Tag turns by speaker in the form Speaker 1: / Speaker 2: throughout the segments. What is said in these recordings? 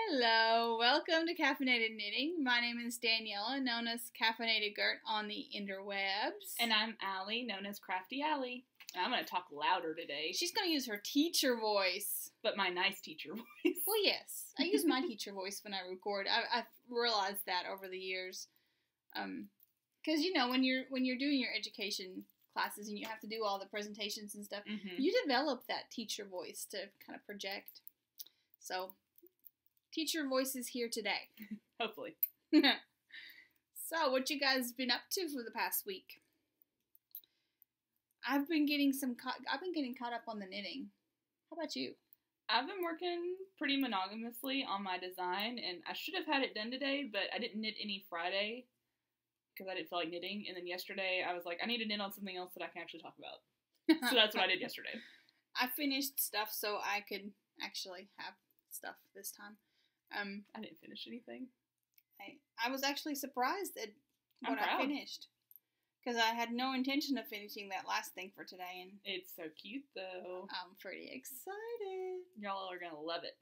Speaker 1: Hello, welcome to Caffeinated Knitting. My name is Daniela, known as Caffeinated Gert on the interwebs.
Speaker 2: And I'm Allie, known as Crafty Allie. And I'm going to talk louder today.
Speaker 1: She's going to use her teacher voice.
Speaker 2: But my nice teacher voice.
Speaker 1: Well, yes. I use my teacher voice when I record. I've realized that over the years. Because, you know, when you're doing your education classes and you have to do all the presentations and stuff, you develop that teacher voice to kind of project. So, teacher voice is here today.
Speaker 2: Hopefully.
Speaker 1: So, what you guys been up to for the past week? I've been getting caught up on the knitting. How about you?
Speaker 2: I've been working pretty monogamously on my design, and I should have had it done today, but I didn't knit any Friday because I didn't feel like knitting. And then yesterday, I was like, I need to knit on something else that I can actually talk about. So that's what I did yesterday.
Speaker 1: I finished stuff so I could actually have stuff this time.
Speaker 2: I didn't finish anything.
Speaker 1: I was actually surprised at what I finished. Because I had no intention of finishing that last thing for today. And
Speaker 2: it's so cute, though.
Speaker 1: I'm pretty excited.
Speaker 2: Y'all are going to love it.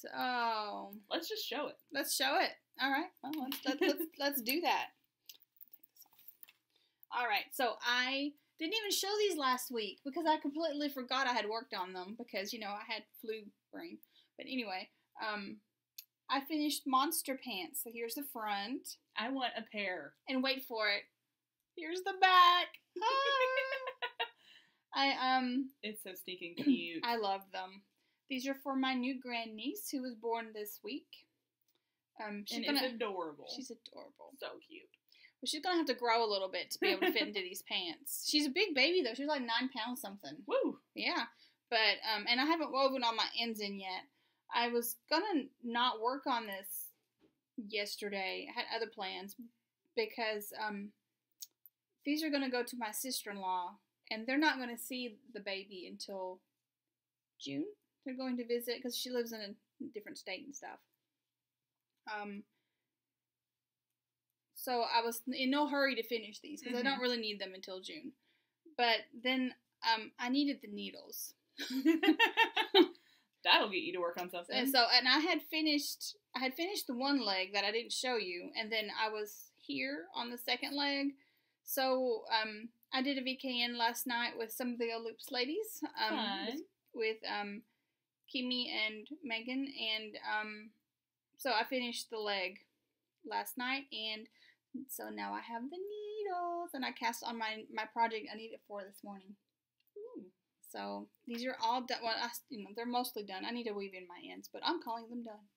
Speaker 1: So...
Speaker 2: let's just show it.
Speaker 1: Let's show it. All right. Well, let's do that. All right. So I didn't even show these last week because I completely forgot I had worked on them because, you know, I had flu brain. But anyway, I finished Monster Pants. So here's the front.
Speaker 2: I want a pair.
Speaker 1: And wait for it. Here's the back.
Speaker 2: It's so stinking cute.
Speaker 1: I love them. These are for my new grandniece who was born this week.
Speaker 2: It's adorable.
Speaker 1: She's adorable.
Speaker 2: So cute.
Speaker 1: Well, she's gonna have to grow a little bit to be able to fit into these pants. She's a big baby though. She's like 9 pounds something.
Speaker 2: Woo!
Speaker 1: Yeah, but and I haven't woven all my ends in yet. I was gonna not work on this yesterday. I had other plans because these are gonna go to my sister-in-law, and they're not gonna see the baby until June. They're going to visit because she lives in a different state and stuff. So I was in no hurry to finish these because I don't really need them until June. But then I needed the needles.
Speaker 2: That'll get you to work on something.
Speaker 1: And I had finished the one leg that I didn't show you, and then I was here on the second leg. So I did a VKN last night with some of the Loops ladies. With Kimmy and Megan, and so I finished the leg last night, and so now I have the needles, and I cast on my project I needed for this morning. Ooh. So these are all done. Well, they're mostly done. I need to weave in my ends, but I'm calling them done.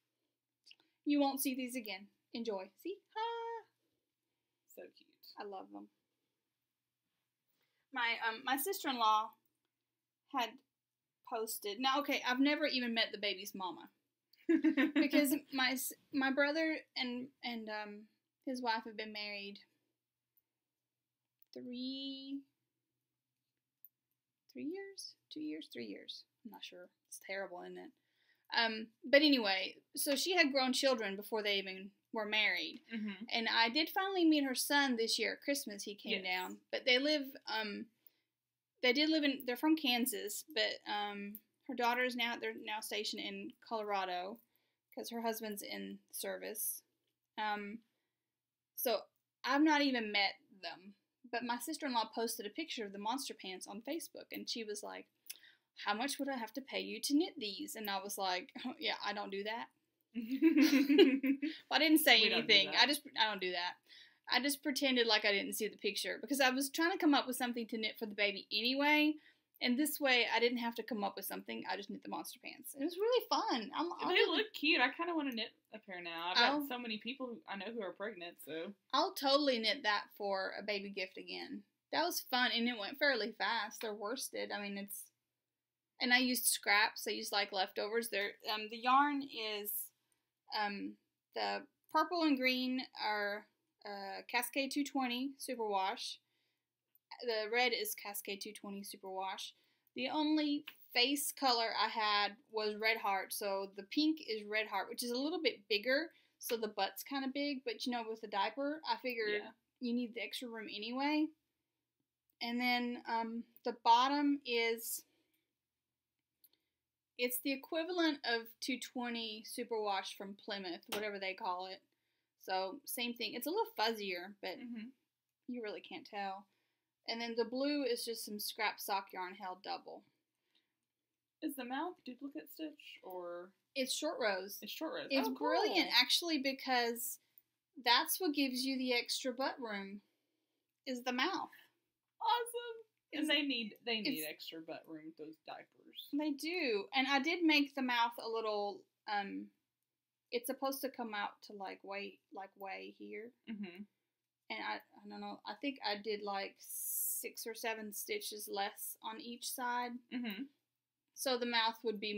Speaker 1: You won't see these again. Enjoy. See? Ah!
Speaker 2: So cute.
Speaker 1: I love them. My sister-in-law had posted. Now, okay, I've never even met the baby's mama. Because my brother and his wife have been married 3 years? 2 years? 3 years. I'm not sure. It's terrible, isn't it? But anyway, so she had grown children before they even were married. And I did finally meet her son this year at Christmas. He came down. But they're from Kansas, but her daughter is they're now stationed in Colorado because her husband's in service. So I've not even met them, but my sister-in-law posted a picture of the Monster Pants on Facebook, and she was like, how much would I have to pay you to knit these? And I was like, oh, yeah, I don't do that. Well, I didn't say anything. I don't do that. I just pretended like I didn't see the picture because I was trying to come up with something to knit for the baby anyway. And this way, I didn't have to come up with something. I just knit the Monster Pants. It was really fun.
Speaker 2: They look cute. I kind of want to knit a pair now. I've got so many people who I know who are pregnant, so. I'll
Speaker 1: totally knit that for a baby gift again. That was fun, and it went fairly fast. They're worsted. I mean, and I used scraps. I used, like, leftovers. The yarn is, the purple and green are Cascade 220 Superwash. The red is Cascade 220 Superwash. The only face color I had was Red Heart. So the pink is Red Heart, which is a little bit bigger. So the butt's kind of big. But, you know, with the diaper, I figured you need the extra room anyway. And then the bottom is It's the equivalent of 220 superwash from Plymouth, whatever they call it. So, same thing. It's a little fuzzier, but you really can't tell. And then the blue is just some scrap sock yarn held double.
Speaker 2: Is the mouth duplicate stitch, or?
Speaker 1: It's short rows.
Speaker 2: It's short rows.
Speaker 1: It's
Speaker 2: cool.
Speaker 1: brilliant, actually, because that's what gives you the extra butt room, is the mouth.
Speaker 2: Awesome. And they need extra butt room, those diapers.
Speaker 1: They do. And I did make the mouth a little, it's supposed to come out to way here. Mm-hmm. And I don't know, I think I did like 6 or 7 stitches less on each side. Mm-hmm. So the mouth would be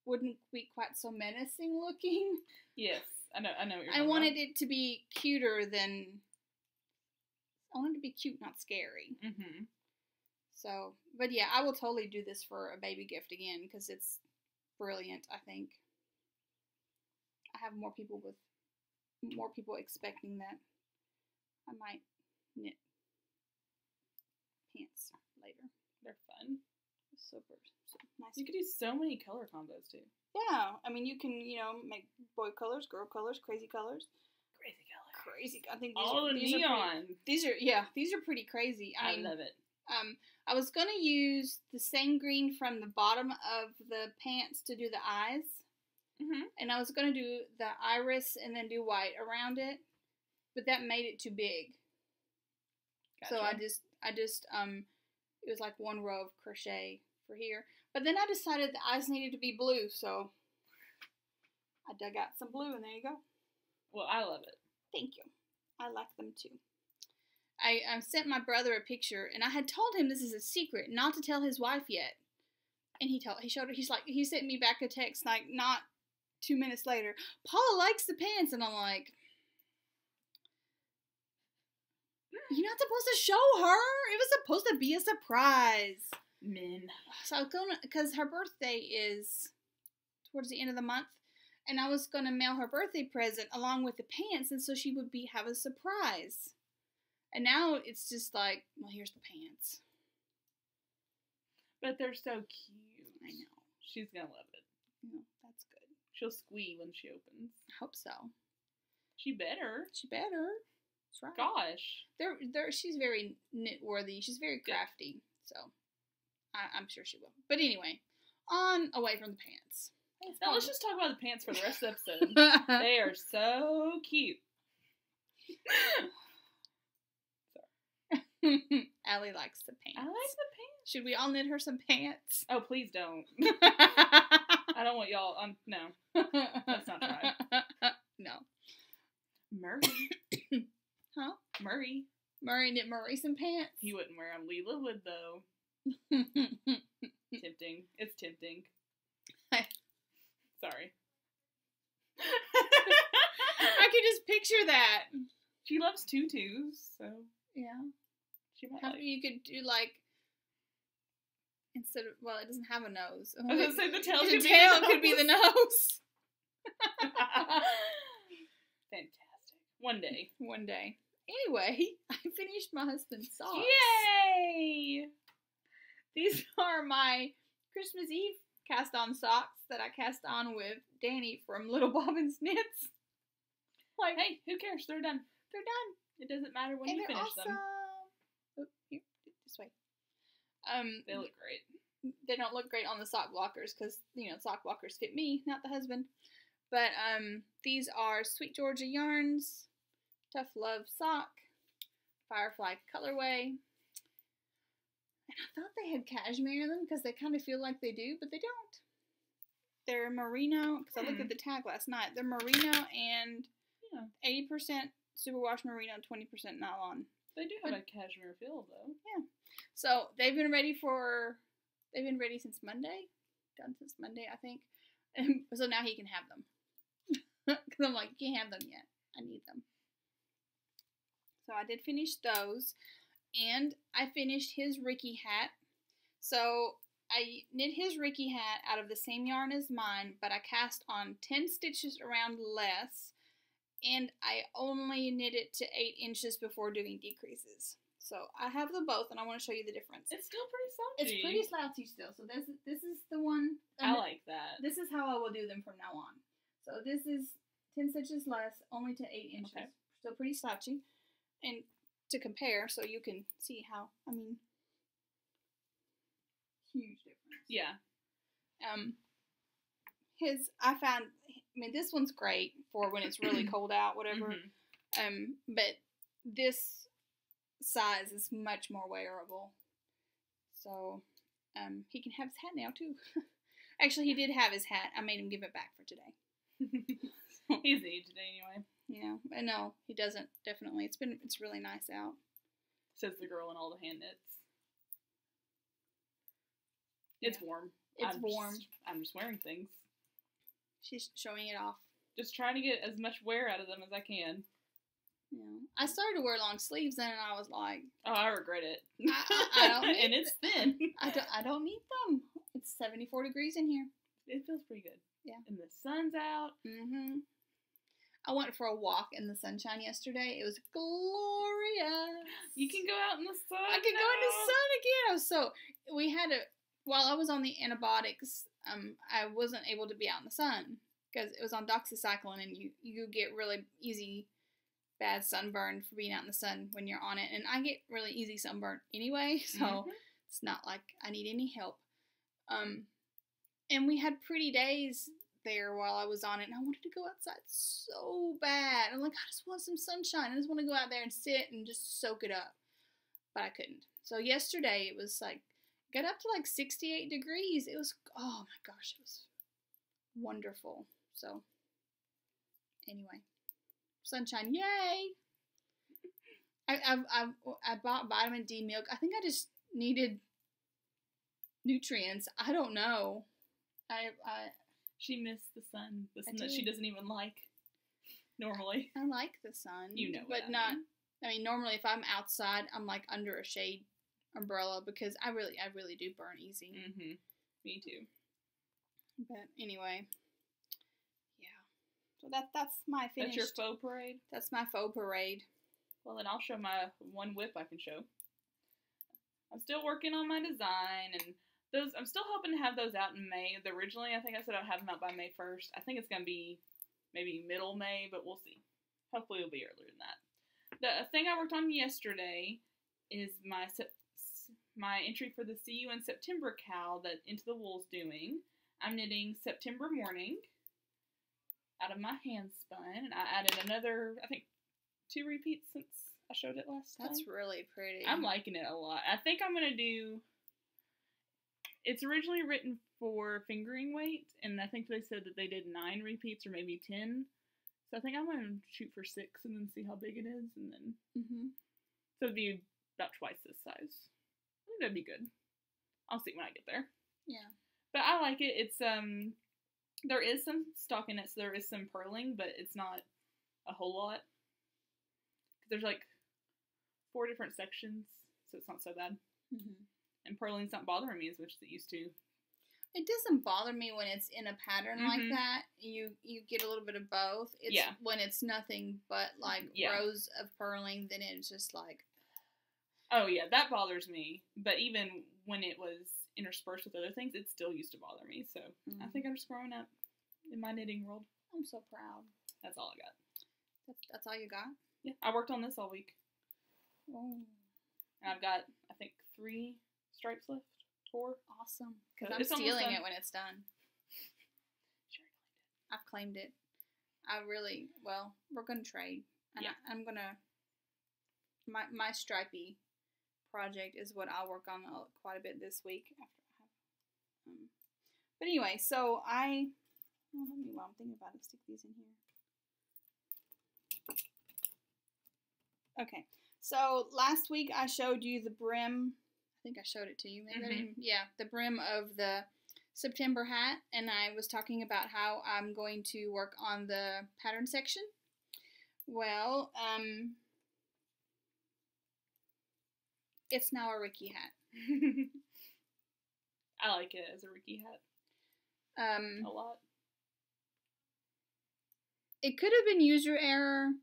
Speaker 1: wouldn't be quite so menacing looking.
Speaker 2: Yes, I know what you're talking
Speaker 1: about. I wanted it to be cuter than, I wanted it to be cute, not scary. Mm-hmm. So, but yeah, I will totally do this for a baby gift again, because it's brilliant, I think. I have more people expecting that. I might knit pants later.
Speaker 2: They're fun.
Speaker 1: Super nice.
Speaker 2: You could do so many color combos too.
Speaker 1: Yeah, I mean, you can, make boy colors, girl colors, crazy colors. Crazy. I think these
Speaker 2: neon.
Speaker 1: These are pretty crazy.
Speaker 2: I love it.
Speaker 1: I was gonna use the same green from the bottom of the pants to do the eyes. Mm-hmm. And I was gonna do the iris and then do white around it, but that made it too big. Gotcha. So I just it was like one row of crochet for here. But then I decided the eyes needed to be blue, so I dug out some blue, and there you go.
Speaker 2: Well, I love it.
Speaker 1: Thank you. I like them too. I sent my brother a picture, and I had told him this is a secret, not to tell his wife yet. And he showed her. He sent me back a text like not 2 minutes later. Paula likes the pants, and I'm like, you're not supposed to show her. It was supposed to be a surprise.
Speaker 2: Men.
Speaker 1: So I was gonna, because her birthday is towards the end of the month, and I was gonna mail her birthday present along with the pants, and so she would have a surprise. And now it's just like, well, here's the pants.
Speaker 2: But they're so cute.
Speaker 1: I know.
Speaker 2: She's gonna love it.
Speaker 1: Yeah, that's good.
Speaker 2: She'll squee when she opens.
Speaker 1: I hope so.
Speaker 2: She better.
Speaker 1: That's right.
Speaker 2: Gosh.
Speaker 1: She's very knit-worthy. She's very crafty. So, I'm sure she will. But anyway, away from the pants.
Speaker 2: Now let's just talk about the pants for the rest of the episode. They are so cute.
Speaker 1: Allie likes the pants.
Speaker 2: I like the pants.
Speaker 1: Should we all knit her some pants?
Speaker 2: Oh, please don't. I don't want y'all. No. Let's not try.
Speaker 1: No.
Speaker 2: Murray.
Speaker 1: Huh?
Speaker 2: Murray
Speaker 1: knit Murray some pants.
Speaker 2: He wouldn't wear them. Leela would, though. Tempting. It's tempting. Sorry.
Speaker 1: I could just picture that.
Speaker 2: She loves tutus, so.
Speaker 1: Yeah.
Speaker 2: She might
Speaker 1: you could do instead of, well, it doesn't have a nose.
Speaker 2: I was going to say the tail
Speaker 1: could be the nose.
Speaker 2: Fantastic. One day.
Speaker 1: Anyway, I finished my husband's socks.
Speaker 2: Yay!
Speaker 1: These are my Christmas Eve cast-on socks that I cast on with Danny from Little Bobbin's Knits.
Speaker 2: Hey, who cares? They're done. It doesn't matter when you finish them.
Speaker 1: Oh, here, this way.
Speaker 2: They look great.
Speaker 1: They don't look great on the sock blockers because, sock blockers fit me, not the husband. But these are Sweet Georgia yarns, Tough Love sock, Firefly colorway. And I thought they had cashmere in them because they kind of feel like they do, but they don't. They're merino, because I looked at the tag last night. They're merino and 80% superwash merino, 20% nylon.
Speaker 2: They do have a cashmere feel, though.
Speaker 1: Yeah. So they've been ready since Monday. Done since Monday, I think. And so now he can have them. Because I'm like, you can't have them yet. I need them. So I did finish those. And I finished his Ricky hat. So I knit his Ricky hat out of the same yarn as mine, but I cast on 10 stitches around less. And I only knit it to 8 inches before doing decreases. So I have them both, and I want to show you the difference.
Speaker 2: It's still pretty slouchy.
Speaker 1: It's pretty slouchy still. So this is the one how I will do them from now on. So this is 10 stitches less, only to 8 inches.
Speaker 2: Okay.
Speaker 1: Still pretty slouchy. And to compare, so you can see how, I mean, huge difference.
Speaker 2: Yeah.
Speaker 1: This one's great for when it's really cold out, whatever. But this size is much more wearable. So, he can have his hat now, too. Actually, he did have his hat. I made him give it back for today.
Speaker 2: He's neat today anyway.
Speaker 1: Yeah, but no, he doesn't, definitely. It's really nice out.
Speaker 2: Says the girl in all the hand knits. It's warm.
Speaker 1: It's warm.
Speaker 2: I'm just wearing things.
Speaker 1: She's showing it off.
Speaker 2: Just trying to get as much wear out of them as I can.
Speaker 1: Yeah. I started to wear long sleeves then, and I was like,
Speaker 2: oh, I regret it.
Speaker 1: I don't need
Speaker 2: and it's thin.
Speaker 1: I don't need them. It's 74 degrees in here.
Speaker 2: It feels pretty good.
Speaker 1: Yeah.
Speaker 2: And the sun's out.
Speaker 1: I went for a walk in the sunshine yesterday. It was glorious.
Speaker 2: You can go out in the sun.
Speaker 1: I can go in the sun again. While I was on the antibiotics, I wasn't able to be out in the sun because it was on doxycycline, and you get really easy bad sunburn for being out in the sun when you're on it. And I get really easy sunburn anyway, so it's not like I need any help. And we had pretty days there while I was on it, and I wanted to go outside so bad. I'm like, I just want some sunshine. I just want to go out there and sit and just soak it up. But I couldn't. So yesterday it was like, got up to like 68 degrees. It was, oh my gosh, it was wonderful. So anyway, sunshine, yay! I bought vitamin D milk. I think I just needed nutrients. I don't know.
Speaker 2: She missed the sun that she doesn't even like normally.
Speaker 1: I like the sun,
Speaker 2: but
Speaker 1: not. I mean, normally if I'm outside, I'm like under a shade umbrella because I really do burn easy.
Speaker 2: Me too.
Speaker 1: But anyway, yeah. So that's my finished.
Speaker 2: That's your faux parade.
Speaker 1: That's my faux parade.
Speaker 2: Well, then I'll show my one whip I can show. I'm still working on my design, and those I'm still hoping to have those out in May. Originally, I think I said I'd have them out by May 1st. I think it's going to be maybe middle May, but we'll see. Hopefully it'll be earlier than that. The thing I worked on yesterday is my entry for the See You in September cowl that Into the Wool's doing. I'm knitting September Morning out of my hand spun, and I added another, I think, 2 repeats since I showed it last time.
Speaker 1: That's really pretty.
Speaker 2: I'm liking it a lot. I think I'm going to do... It's originally written for fingering weight, and I think they said that they did 9 repeats or maybe 10. So I think I'm going to shoot for 6 and then see how big it is, and then... So it'd be about twice this size. I think that'd be good. I'll see when I get there.
Speaker 1: Yeah.
Speaker 2: But I like it. It's, there is some stockinette, so there is some purling, but it's not a whole lot. There's like 4 different sections, so it's not so bad. And purling's not bothering me as much as it used to.
Speaker 1: It doesn't bother me when it's in a pattern like that. You get a little bit of both. It's when it's nothing but like rows of purling, then it's just like...
Speaker 2: Oh yeah, that bothers me. But even when it was interspersed with other things, it still used to bother me. So I think I'm just growing up in my knitting world.
Speaker 1: I'm so proud.
Speaker 2: That's all I got.
Speaker 1: That's all you got?
Speaker 2: Yeah, I worked on this all week.
Speaker 1: Oh.
Speaker 2: And I've got, I think, 3 stripes left. 4.
Speaker 1: Awesome. Because I'm stealing it when it's done.
Speaker 2: Sure.
Speaker 1: I've claimed it. We're going to trade. And I'm going to, my stripey project is what I'll work on quite a bit this week after I have. But anyway, so while I'm thinking about it, stick these in here. Okay, so last week I showed you the brim. I think I showed it to you. Maybe the brim of the September hat, and I was talking about how I'm going to work on the pattern section. Well, it's now a Ricky hat.
Speaker 2: I like it as a Ricky hat. A lot.
Speaker 1: It could have been user error,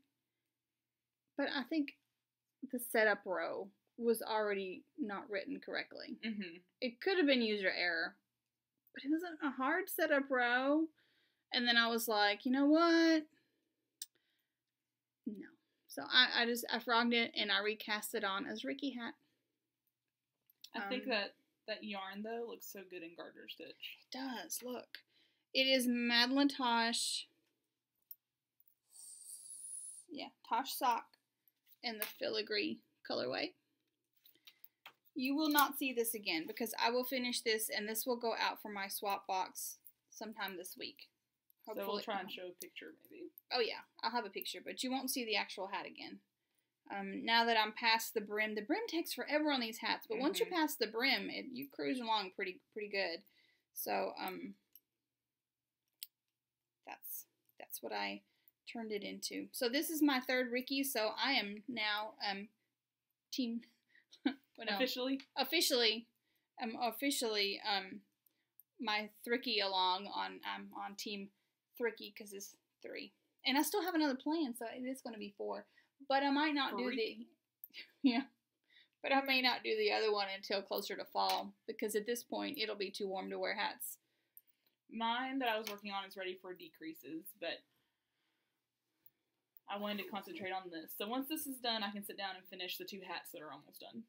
Speaker 1: but I think the setup row was already not written correctly. It could have been user error, But it wasn't a hard setup row. And then I was like, you know what? No. So I frogged it and I recast it on as Ricky hat.
Speaker 2: I think that yarn though looks so good in garter stitch.
Speaker 1: It does. Look, it is Madeline Tosh. Yeah, Tosh sock in the filigree colorway. You will not see this again because I will finish this and this will go out for my swap box sometime this week.
Speaker 2: Hopefully. So we'll try and show a picture maybe.
Speaker 1: Oh yeah, I'll have a picture, but you won't see the actual hat again. Now that I'm past the brim takes forever on these hats, but once you're past the brim, you cruise along pretty good. So that's what I turned it into. So this is my third Ricky, so I am now team
Speaker 2: officially
Speaker 1: my Thricky along on team Thricky because it's 3. And I still have another plan, so it is going to be 4. But I might not do but I may not do the other one until closer to fall because at this point it'll be too warm to wear hats.
Speaker 2: Mine that I was working on is ready for decreases, but I wanted to concentrate on this. So once this is done, I can sit down and finish the 2 hats that are almost done.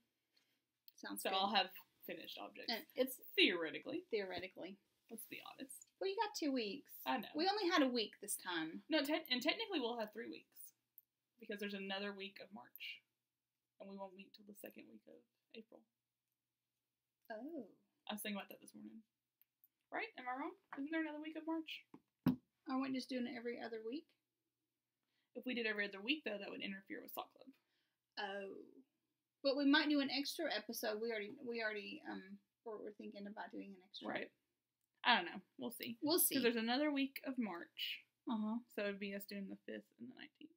Speaker 1: Sounds
Speaker 2: good. So I'll have finished objects.
Speaker 1: And it's
Speaker 2: theoretically.
Speaker 1: Let's
Speaker 2: be honest.
Speaker 1: Well, you got 2 weeks.
Speaker 2: I know.
Speaker 1: We only had a week this time.
Speaker 2: No, and technically we'll have 3 weeks. Because there's another week of March. And we won't meet till the 2nd week of April.
Speaker 1: Oh.
Speaker 2: I was thinking about that this morning. Right? Am I wrong? Isn't there another week of March?
Speaker 1: Aren't we just doing it every other week?
Speaker 2: If we did every other week, though, that would interfere with Sock Club.
Speaker 1: Oh. But we might do an extra episode. We already we're thinking about doing an extra.
Speaker 2: Right. I don't know. We'll see. Because there's another week of March.
Speaker 1: Uh-huh.
Speaker 2: So it would be us doing the 5th and the 19th.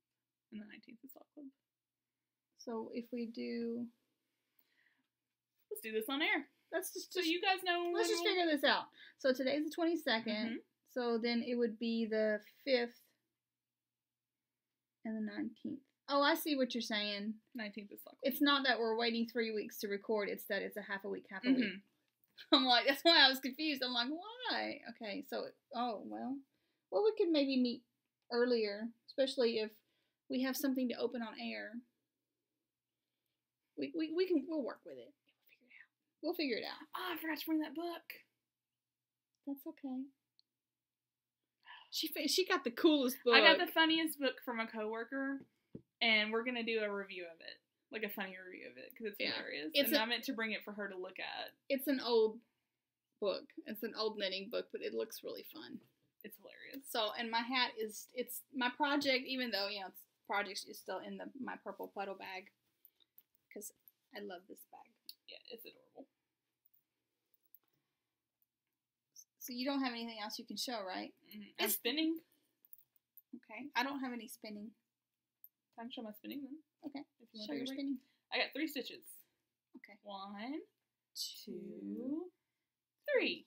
Speaker 2: And the 19th is Sock Club.
Speaker 1: So if we do...
Speaker 2: Let's do this on air.
Speaker 1: So
Speaker 2: you guys know...
Speaker 1: Let's just figure this out. So today's the 22nd. Mm-hmm. So then it would be the 5th and the 19th. Oh, I see what you're saying.
Speaker 2: 19th is Sock Club.
Speaker 1: It's not that we're waiting 3 weeks to record. It's that it's a half a week. I'm like, that's why I was confused. I'm like, why? Okay, so, well, we could maybe meet earlier, especially if we have something to open on air. We'll work with it. We'll figure it out.
Speaker 2: Oh, I forgot to bring that book.
Speaker 1: That's okay. She got the coolest book.
Speaker 2: I got the funniest book from a coworker, and we're gonna do a review of it, like a funny review of it, because it's hilarious. I meant to bring it for her to look at.
Speaker 1: It's an old book. It's an old knitting book, but it looks really fun.
Speaker 2: It's hilarious.
Speaker 1: So, and my hat it's my project, even though project is still in my purple puddle bag, because I love this bag.
Speaker 2: Yeah, it's adorable.
Speaker 1: So you don't have anything else you can show, right?
Speaker 2: Mm-hmm. I'm spinning.
Speaker 1: Okay. I don't have any spinning.
Speaker 2: Time to show my spinning then.
Speaker 1: Okay. If you show your spinning.
Speaker 2: I got 3 stitches.
Speaker 1: Okay.
Speaker 2: 1, 2, 3.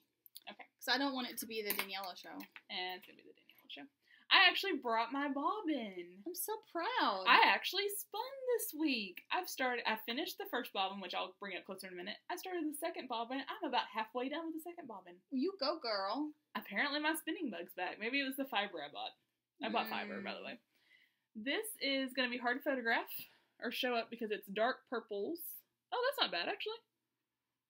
Speaker 2: Okay.
Speaker 1: So I don't want it to be the Daniela show.
Speaker 2: And it's going to be the Daniela show. I actually brought my bobbin.
Speaker 1: I'm so proud.
Speaker 2: I actually spun this week. I finished the first bobbin, which I'll bring up closer in a minute. I started the second bobbin. I'm about halfway done with the second bobbin.
Speaker 1: You go, girl.
Speaker 2: Apparently my spinning bug's back. Maybe it was the fiber I bought. I bought fiber, by the way. This is going to be hard to photograph or show up because it's dark purples. Oh, that's not bad, actually.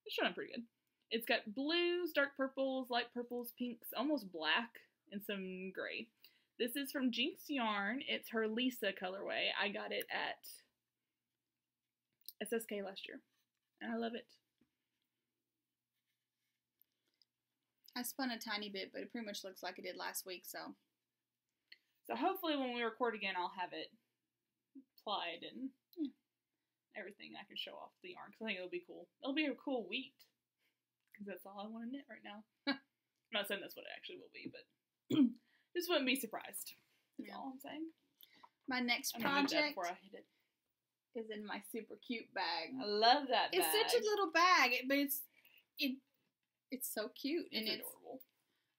Speaker 2: It's showing pretty good. It's got blues, dark purples, light purples, pinks, almost black, and some gray. This is from Jinx Yarn. It's her Lisa colorway. I got it at SSK last year, and I love it.
Speaker 1: I spun a tiny bit, but it pretty much looks like it did last week, so.
Speaker 2: So hopefully when we record again, I'll have it plied and everything. I can show off the yarn, because I think it'll be cool. It'll be a cool wheat, because that's all I want to knit right now. I'm not saying that's what it actually will be, but just wouldn't be surprised. That's all I'm saying.
Speaker 1: My next project is in my super cute bag.
Speaker 2: I love that bag.
Speaker 1: It's such a little bag, but it's so cute.
Speaker 2: It's adorable.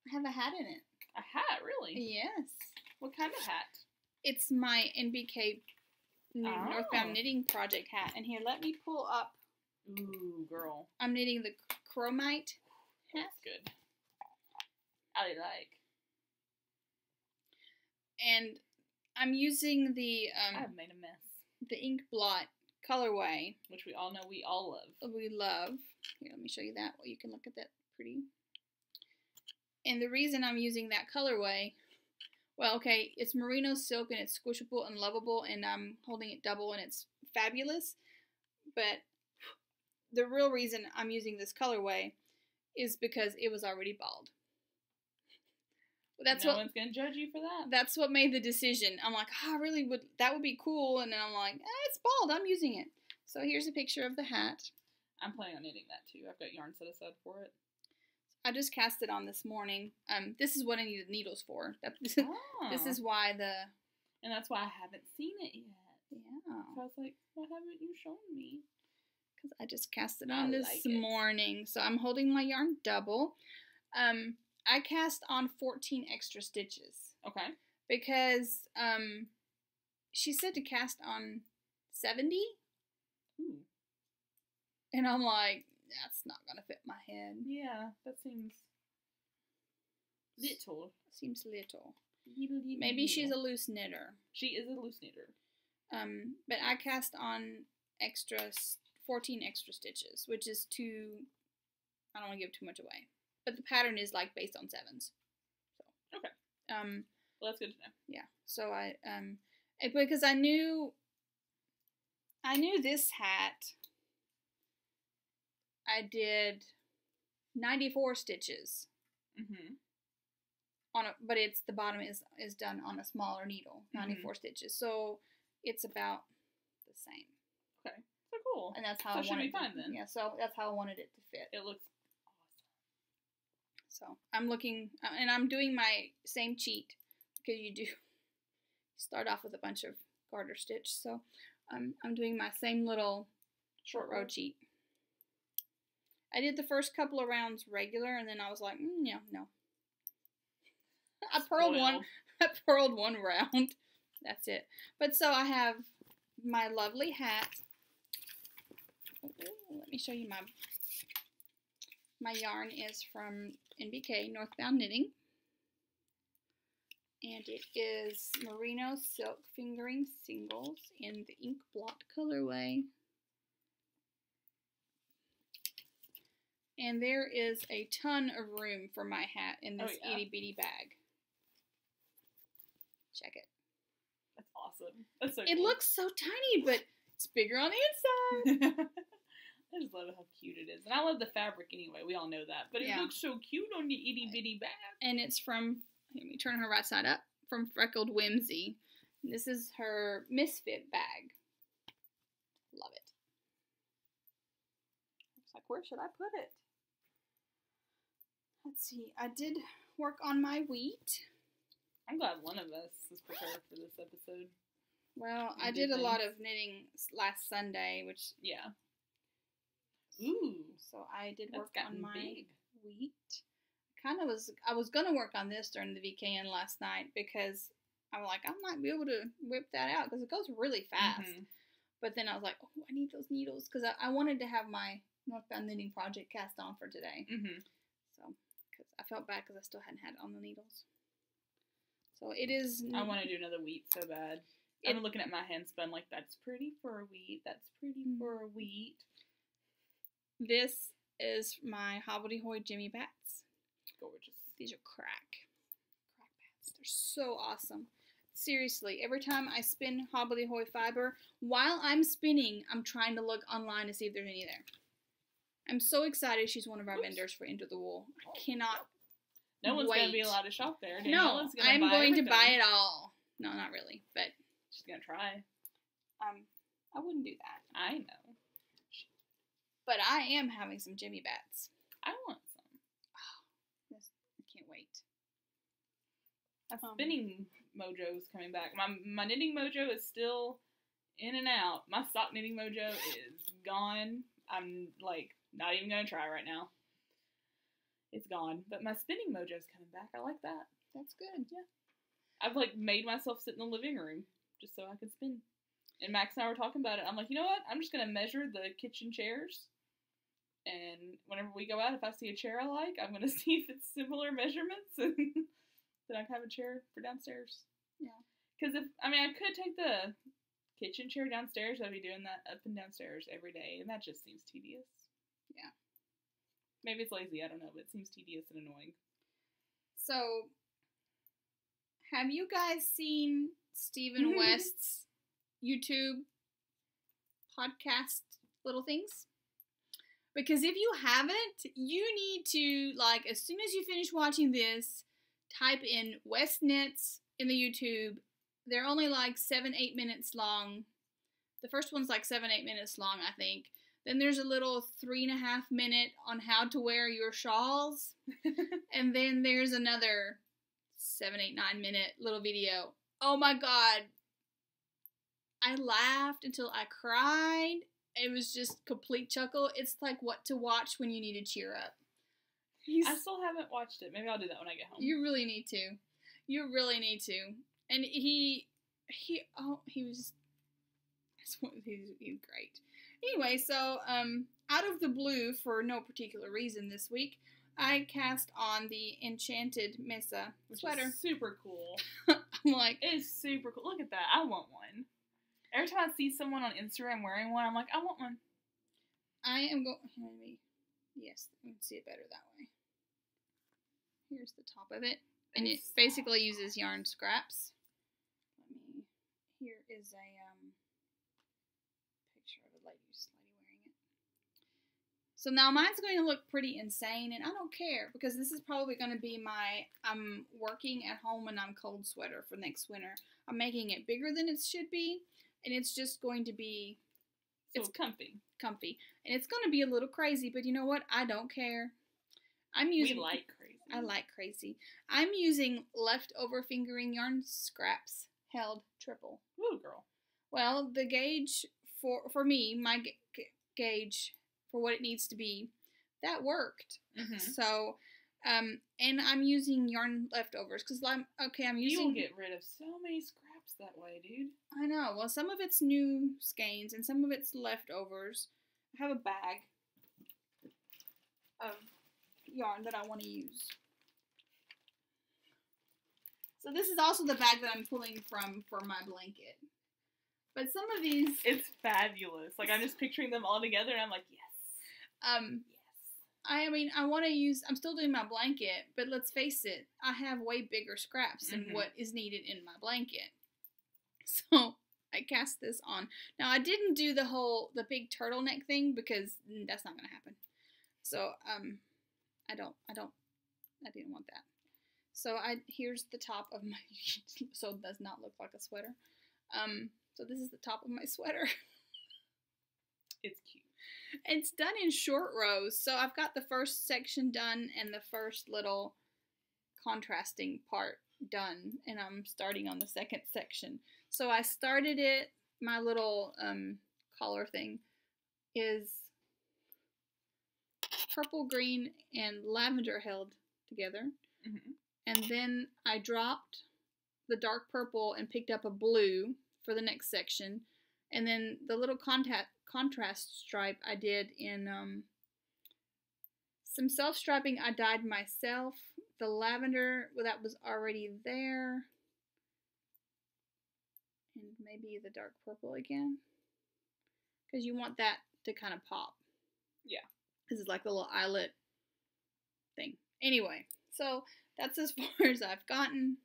Speaker 1: I have a hat in it.
Speaker 2: A hat, really?
Speaker 1: Yes.
Speaker 2: What kind of hat?
Speaker 1: It's my NBK Northbound Knitting Project hat. And here, let me pull up.
Speaker 2: Ooh, girl.
Speaker 1: I'm knitting the Chromite hat.
Speaker 2: That's good. like.
Speaker 1: And I'm using the
Speaker 2: I've made a mess.
Speaker 1: The ink blot colorway,
Speaker 2: which we all know we all love.
Speaker 1: We love. Here, let me show you that. Well, you can look at that pretty. And the reason I'm using that colorway, well, okay, it's merino silk and it's squishable and lovable, and I'm holding it double and it's fabulous. But the real reason I'm using this colorway is because it was already bald.
Speaker 2: No one's gonna judge you for that.
Speaker 1: That's what made the decision. I'm like, I really would. That would be cool. And then I'm like, it's bald. I'm using it. So here's a picture of the hat.
Speaker 2: I'm planning on knitting that too. I've got yarn set aside for it.
Speaker 1: I just cast it on this morning. This is what I needed needles for. This is why
Speaker 2: And that's why I haven't seen it yet.
Speaker 1: Yeah.
Speaker 2: So I was like, why haven't you shown me?
Speaker 1: Because I just cast it on this morning. So I'm holding my yarn double. I cast on 14 extra stitches.
Speaker 2: Okay.
Speaker 1: Because she said to cast on 70.
Speaker 2: Ooh.
Speaker 1: And I'm like, that's not going to fit my head.
Speaker 2: Yeah, that seems little.
Speaker 1: Seems little. Maybe she's a loose knitter.
Speaker 2: She is a loose knitter.
Speaker 1: But I cast on 14 extra stitches, which is I don't want to give too much away. But the pattern is like based on 7s. So.
Speaker 2: Okay. Well, that's good to know.
Speaker 1: Yeah. So because I knew this hat, I did 94 stitches.
Speaker 2: Mm-hmm.
Speaker 1: But it's the bottom is done on a smaller needle, 94 stitches. So it's about the same.
Speaker 2: Okay. So cool.
Speaker 1: And that's how
Speaker 2: I
Speaker 1: wanted it.
Speaker 2: Should be fine then.
Speaker 1: Yeah, so that's how I wanted it to fit.
Speaker 2: It looks
Speaker 1: awesome. So I'm looking, and I'm doing my same cheat, because you start off with a bunch of garter stitch. So I'm doing my same little short row cheat. I did the first couple of rounds regular, and then I was like, yeah, no. I purled one round. That's it. But so I have my lovely hat. Let me show you my yarn is from NBK, Northbound Knitting. And it is merino silk fingering singles in the ink blot colorway. And there is a ton of room for my hat in this itty bitty bag. Check it.
Speaker 2: That's awesome. That's so
Speaker 1: It
Speaker 2: cool.
Speaker 1: looks so tiny, but it's bigger on the inside.
Speaker 2: I just love how cute it is. And I love the fabric anyway. We all know that. But it looks so cute on the itty bitty bag. And it's from, let me turn her right side up, from Freckled Whimsy. And this is her Misfit bag. Love it. It's like, where should I put it? Let's see. I did work on my wheat. I'm glad one of us is prepared for this episode.
Speaker 1: Well, I did a lot of knitting last Sunday, which...
Speaker 2: Yeah. Ooh.
Speaker 1: So I did work on my wheat. I was going to work on this during the VKN last night, because I was like, I might be able to whip that out, because it goes really fast. Mm-hmm. But then I was like, oh, I need those needles, because I wanted to have my Northbound Knitting project cast on for today. Mm-hmm. So, because I felt bad because I still hadn't had it on the needles. So it is...
Speaker 2: I want to do another wheat so bad. I've been looking at my hand spun like, that's pretty for a wheat. That's pretty for a wheat.
Speaker 1: This is my Hobbledehoy Jimmy Bats.
Speaker 2: Gorgeous.
Speaker 1: These are crack bats. They're so awesome. Seriously, every time I spin Hobbledehoy fiber, while I'm spinning, I'm trying to look online to see if there's any there. I'm so excited she's one of our vendors for Into the Wool. I cannot
Speaker 2: No one's going to be allowed to shop there.
Speaker 1: No, I'm going to buy it all. No, not really, but...
Speaker 2: She's going to try.
Speaker 1: I wouldn't do that.
Speaker 2: I know.
Speaker 1: But I am having some Jimmy Bats.
Speaker 2: I want some.
Speaker 1: Oh, I can't wait.
Speaker 2: Spinning mojo is coming back. My knitting mojo is still in and out. My sock knitting mojo is gone. I'm, like, not even going to try right now. It's gone. But my spinning mojo's coming back. I like that.
Speaker 1: That's good.
Speaker 2: Yeah. I've, like, made myself sit in the living room just so I could spin. And Max and I were talking about it. I'm like, you know what? I'm just going to measure the kitchen chairs And whenever we go out, if I see a chair I like, I'm going to see if it's similar measurements, and then I can have a chair for downstairs.
Speaker 1: Yeah.
Speaker 2: Because I could take the kitchen chair downstairs. I'd be doing that up and downstairs every day, and that just seems tedious.
Speaker 1: Yeah.
Speaker 2: Maybe it's lazy, I don't know, but it seems tedious and annoying.
Speaker 1: So, have you guys seen Stephen West's YouTube podcast little things? Because if you haven't, you need to, like, as soon as you finish watching this, type in West Knits in the YouTube. They're only like 7-8 minutes long. The first one's like 7-8 minutes long, I think. Then there's a little 3.5 minute on how to wear your shawls. And then there's another 7-8-9 minute little video. Oh my god. I laughed until I cried. It was just complete chuckle. It's like what to watch when you need to cheer up.
Speaker 2: I still haven't watched it. Maybe I'll do that when I get home.
Speaker 1: You really need to. You really need to. And he's great. Anyway, so out of the blue, for no particular reason this week, I cast on the Enchanted Mesa sweater.
Speaker 2: Which is super cool.
Speaker 1: I'm like,
Speaker 2: it is super cool. Look at that. I want one. Every time I see someone on Instagram wearing one, I'm like, I want one.
Speaker 1: I am going. Yes, you can see it better that way. Here's the top of it, and it basically uses yarn scraps. Here is a picture of a lady wearing it. So now mine's going to look pretty insane, and I don't care, because this is probably going to be my I'm working at home and I'm cold sweater for next winter. I'm making it bigger than it should be, and it's just going to be
Speaker 2: it's comfy.
Speaker 1: And it's going to be a little crazy, but you know what? I don't care.
Speaker 2: We like crazy.
Speaker 1: I like crazy. I'm using leftover fingering yarn scraps held triple.
Speaker 2: Woo, girl.
Speaker 1: Well, the gauge for me, my gauge for what it needs to be, that worked.
Speaker 2: Mm-hmm.
Speaker 1: So, and I'm using yarn leftovers because I'm using.
Speaker 2: You'll get rid of so many scraps that way, dude.
Speaker 1: I know. Well, some of it's new skeins and some of it's leftovers. I have a bag of yarn that I want to use. So this is also the bag that I'm pulling from for my blanket. But some of these...
Speaker 2: It's fabulous. Like, I'm just picturing them all together, and I'm like, yes.
Speaker 1: Yes. I mean, I want to use... I'm still doing my blanket, but let's face it, I have way bigger scraps than what is needed in my blanket. So, I cast this on. Now, I didn't do the big turtleneck thing, because that's not going to happen. So, I didn't want that. So here's the top of my, so it does not look like a sweater. So this is the top of my sweater.
Speaker 2: It's cute.
Speaker 1: It's done in short rows. So I've got the first section done and the first little contrasting part done. And I'm starting on the second section. So I started it, my little collar thing is purple, green, and lavender held together.
Speaker 2: Mm-hmm.
Speaker 1: And then I dropped the dark purple and picked up a blue for the next section. And then the little contrast stripe I did in some self-striping I dyed myself. The lavender, well, that was already there. And maybe the dark purple again. Because you want that to kind of pop.
Speaker 2: Yeah.
Speaker 1: This is like a little eyelet thing. Anyway, so that's as far as I've gotten.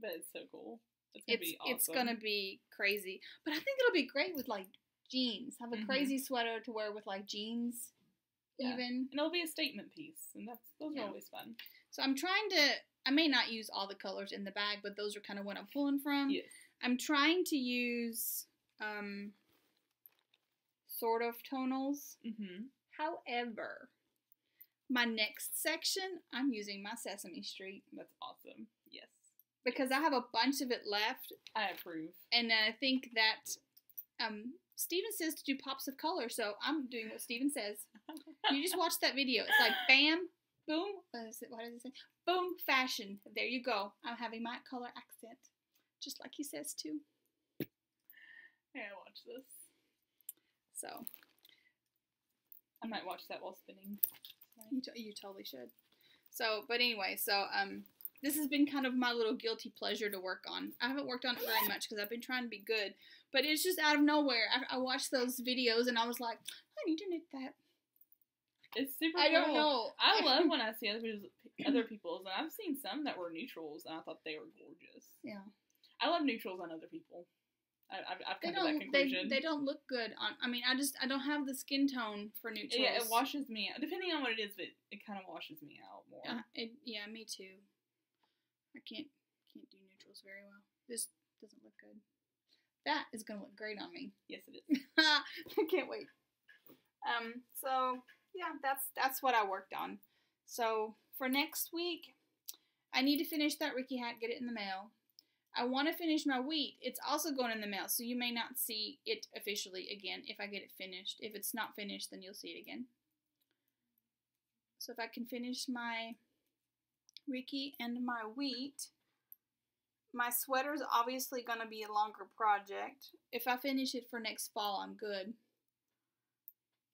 Speaker 2: But it's so cool. It's gonna be awesome.
Speaker 1: It's gonna be crazy. But I think it'll be great with like jeans. Have a crazy sweater to wear with like jeans.
Speaker 2: Yeah.
Speaker 1: Even.
Speaker 2: And it'll be a statement piece. And those are always fun. So
Speaker 1: I'm trying to, I may not use all the colors in the bag, but those are kind of what I'm pulling from.
Speaker 2: Yes.
Speaker 1: I'm trying to use sort of tonals.
Speaker 2: Mm-hmm.
Speaker 1: However, my next section, I'm using my Sesame Street.
Speaker 2: That's awesome. Yes.
Speaker 1: Because I have a bunch of it left.
Speaker 2: I approve.
Speaker 1: And I think that Steven says to do pops of color, so I'm doing what Steven says. You just watch that video. It's like bam, boom. What does it say? Boom, fashion. There you go. I'm having my color accent. Just like he says too.
Speaker 2: Yeah, watch this.
Speaker 1: So.
Speaker 2: I might watch that while spinning.
Speaker 1: You totally should. So, but anyway, so this has been kind of my little guilty pleasure to work on. I haven't worked on it very much because I've been trying to be good, but it's just out of nowhere. I watched those videos and I was like, I need to knit that.
Speaker 2: It's super
Speaker 1: I
Speaker 2: cool.
Speaker 1: don't know.
Speaker 2: I love when I see other people's, and I've seen some that were neutrals, and I thought they were gorgeous.
Speaker 1: Yeah.
Speaker 2: I love neutrals on other people. I've come to that
Speaker 1: They
Speaker 2: conclusion.
Speaker 1: they don't look good on. I mean, I don't have the skin tone for neutrals.
Speaker 2: Yeah, it washes me out. Depending on what it is, but it kind of washes me out more.
Speaker 1: Yeah, me too. I can't do neutrals very well. This doesn't look good. That is gonna look great on me.
Speaker 2: Yes, it is.
Speaker 1: I can't wait. So yeah, that's what I worked on. So for next week, I need to finish that Ricky hat, get it in the mail. I want to finish my wheat. It's also going in the mail, so you may not see it officially again if I get it finished. If it's not finished, then you'll see it again. So if I can finish my Ricky and my wheat, my sweater's obviously going to be a longer project. If I finish it for next fall, I'm good.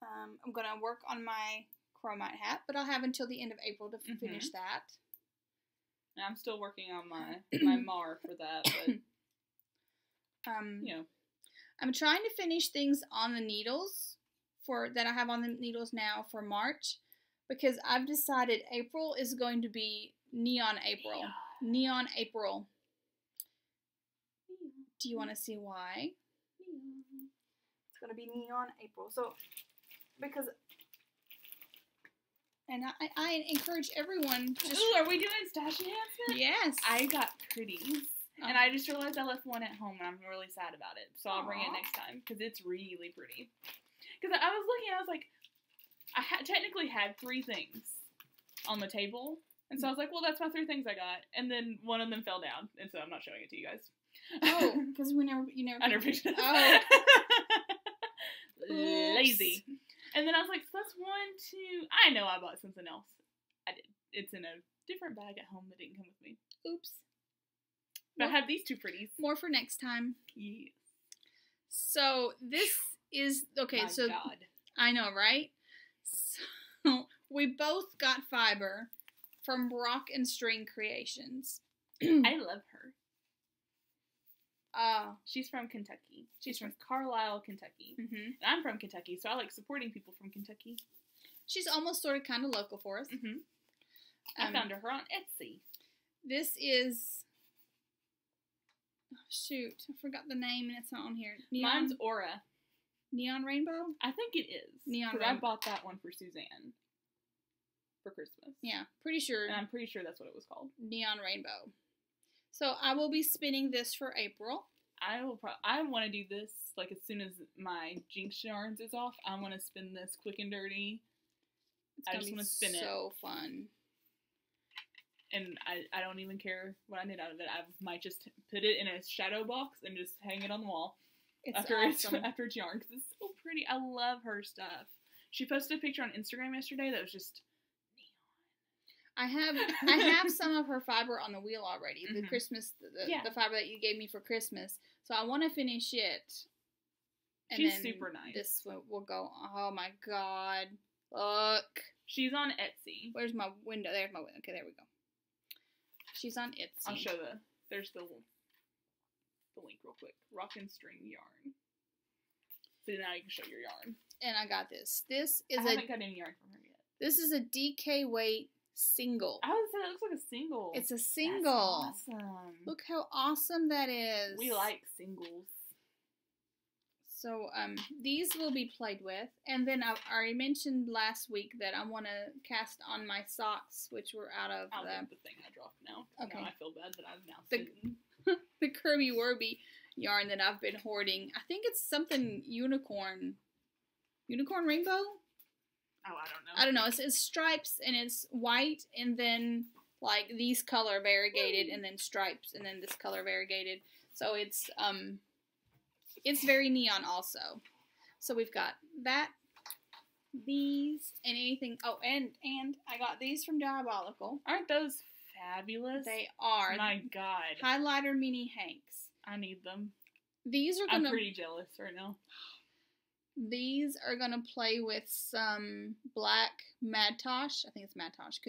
Speaker 1: I'm going to work on my Chromite hat, but I'll have until the end of April to finish that.
Speaker 2: And I'm still working on my Mar for that, but you know.
Speaker 1: I'm trying to finish things on the needles that I have on the needles now for March, because I've decided April is going to be Neon April. Neon April. Do you want to see why? It's going to be Neon April. So, because... And I encourage everyone.
Speaker 2: Ooh, are we doing stash enhancement?
Speaker 1: Yes.
Speaker 2: I got pretties. And I just realized I left one at home and I'm really sad about it. So I'll bring it next time because it's really pretty. Because I was looking, I was like, I technically had 3 things on the table. And so I was like, well, that's my 3 things I got. And then one of them fell down. And so I'm not showing it to you guys.
Speaker 1: Oh, because you never
Speaker 2: I never picked it up.
Speaker 1: Oh.
Speaker 2: Lazy. And then I was like, so that's 1, 2. I know I bought something else. I did. It's in a different bag at home that didn't come with me.
Speaker 1: Oops.
Speaker 2: But I have these 2 pretties.
Speaker 1: More for next time.
Speaker 2: Yes.
Speaker 1: So this is okay.
Speaker 2: My God.
Speaker 1: I know, right? So we both got fiber from Rock and String Creations.
Speaker 2: I love her.
Speaker 1: Oh.
Speaker 2: She's from Kentucky. She's from Carlisle, Kentucky.
Speaker 1: Mm-hmm.
Speaker 2: And I'm from Kentucky, so I like supporting people from Kentucky.
Speaker 1: She's almost sort of kind of local for us.
Speaker 2: Mm-hmm. I found her on Etsy.
Speaker 1: This is... Oh, shoot. I forgot the name and it's not on here.
Speaker 2: Mine's Aura.
Speaker 1: Neon Rainbow?
Speaker 2: I think it is.
Speaker 1: Neon
Speaker 2: Rainbow.
Speaker 1: Rainbow.
Speaker 2: I bought that one for Suzanne. For Christmas.
Speaker 1: Yeah, pretty sure.
Speaker 2: And I'm pretty sure that's what it was called.
Speaker 1: Neon Rainbow. So I will be spinning this for April.
Speaker 2: I want to do this like as soon as my Jinx yarns is off. I want to spin this quick and dirty. I just want to spin it.
Speaker 1: So fun.
Speaker 2: And I don't even care what I knit out of it. I might just put it in a shadow box and just hang it on the wall. After it's yarn, because it's so pretty. I love her stuff. She posted a picture on Instagram yesterday that was just neon.
Speaker 1: I have some of her fiber on the wheel already. The Christmas, the fiber that you gave me for Christmas. So I want to finish it. And
Speaker 2: She's
Speaker 1: then
Speaker 2: super nice.
Speaker 1: This will go. Oh my God! Look.
Speaker 2: She's on Etsy.
Speaker 1: Where's my window? There's my window. Okay, there we go. She's on Etsy.
Speaker 2: I'll show there's the link real quick. Rock and String Yarn. So now you can show your yarn.
Speaker 1: And I got this. This is
Speaker 2: I haven't got any yarn from her yet.
Speaker 1: This is a DK weight single.
Speaker 2: I would say that looks like a single.
Speaker 1: It's a single.
Speaker 2: That's awesome.
Speaker 1: Look how awesome that is.
Speaker 2: We like singles.
Speaker 1: So these will be played with, and then I already mentioned last week that I want to cast on my socks, which were out of
Speaker 2: the thing I dropped now.
Speaker 1: Okay.
Speaker 2: Now I feel bad that I've now seen
Speaker 1: the Kirby Werby yarn that I've been hoarding. I think it's something unicorn rainbow.
Speaker 2: Oh,
Speaker 1: I don't know. It's stripes and it's white, and then like these color variegated, and then stripes, and then this color variegated. So it's very neon also. So we've got that, these, and anything. Oh, and I got these from Diabolical.
Speaker 2: Aren't those fabulous?
Speaker 1: They are.
Speaker 2: My God.
Speaker 1: Highlighter mini hanks.
Speaker 2: I need them.
Speaker 1: These are gonna.
Speaker 2: I'm pretty jealous right now.
Speaker 1: these are going to play with some black Madtosh. I think it's Madtosh.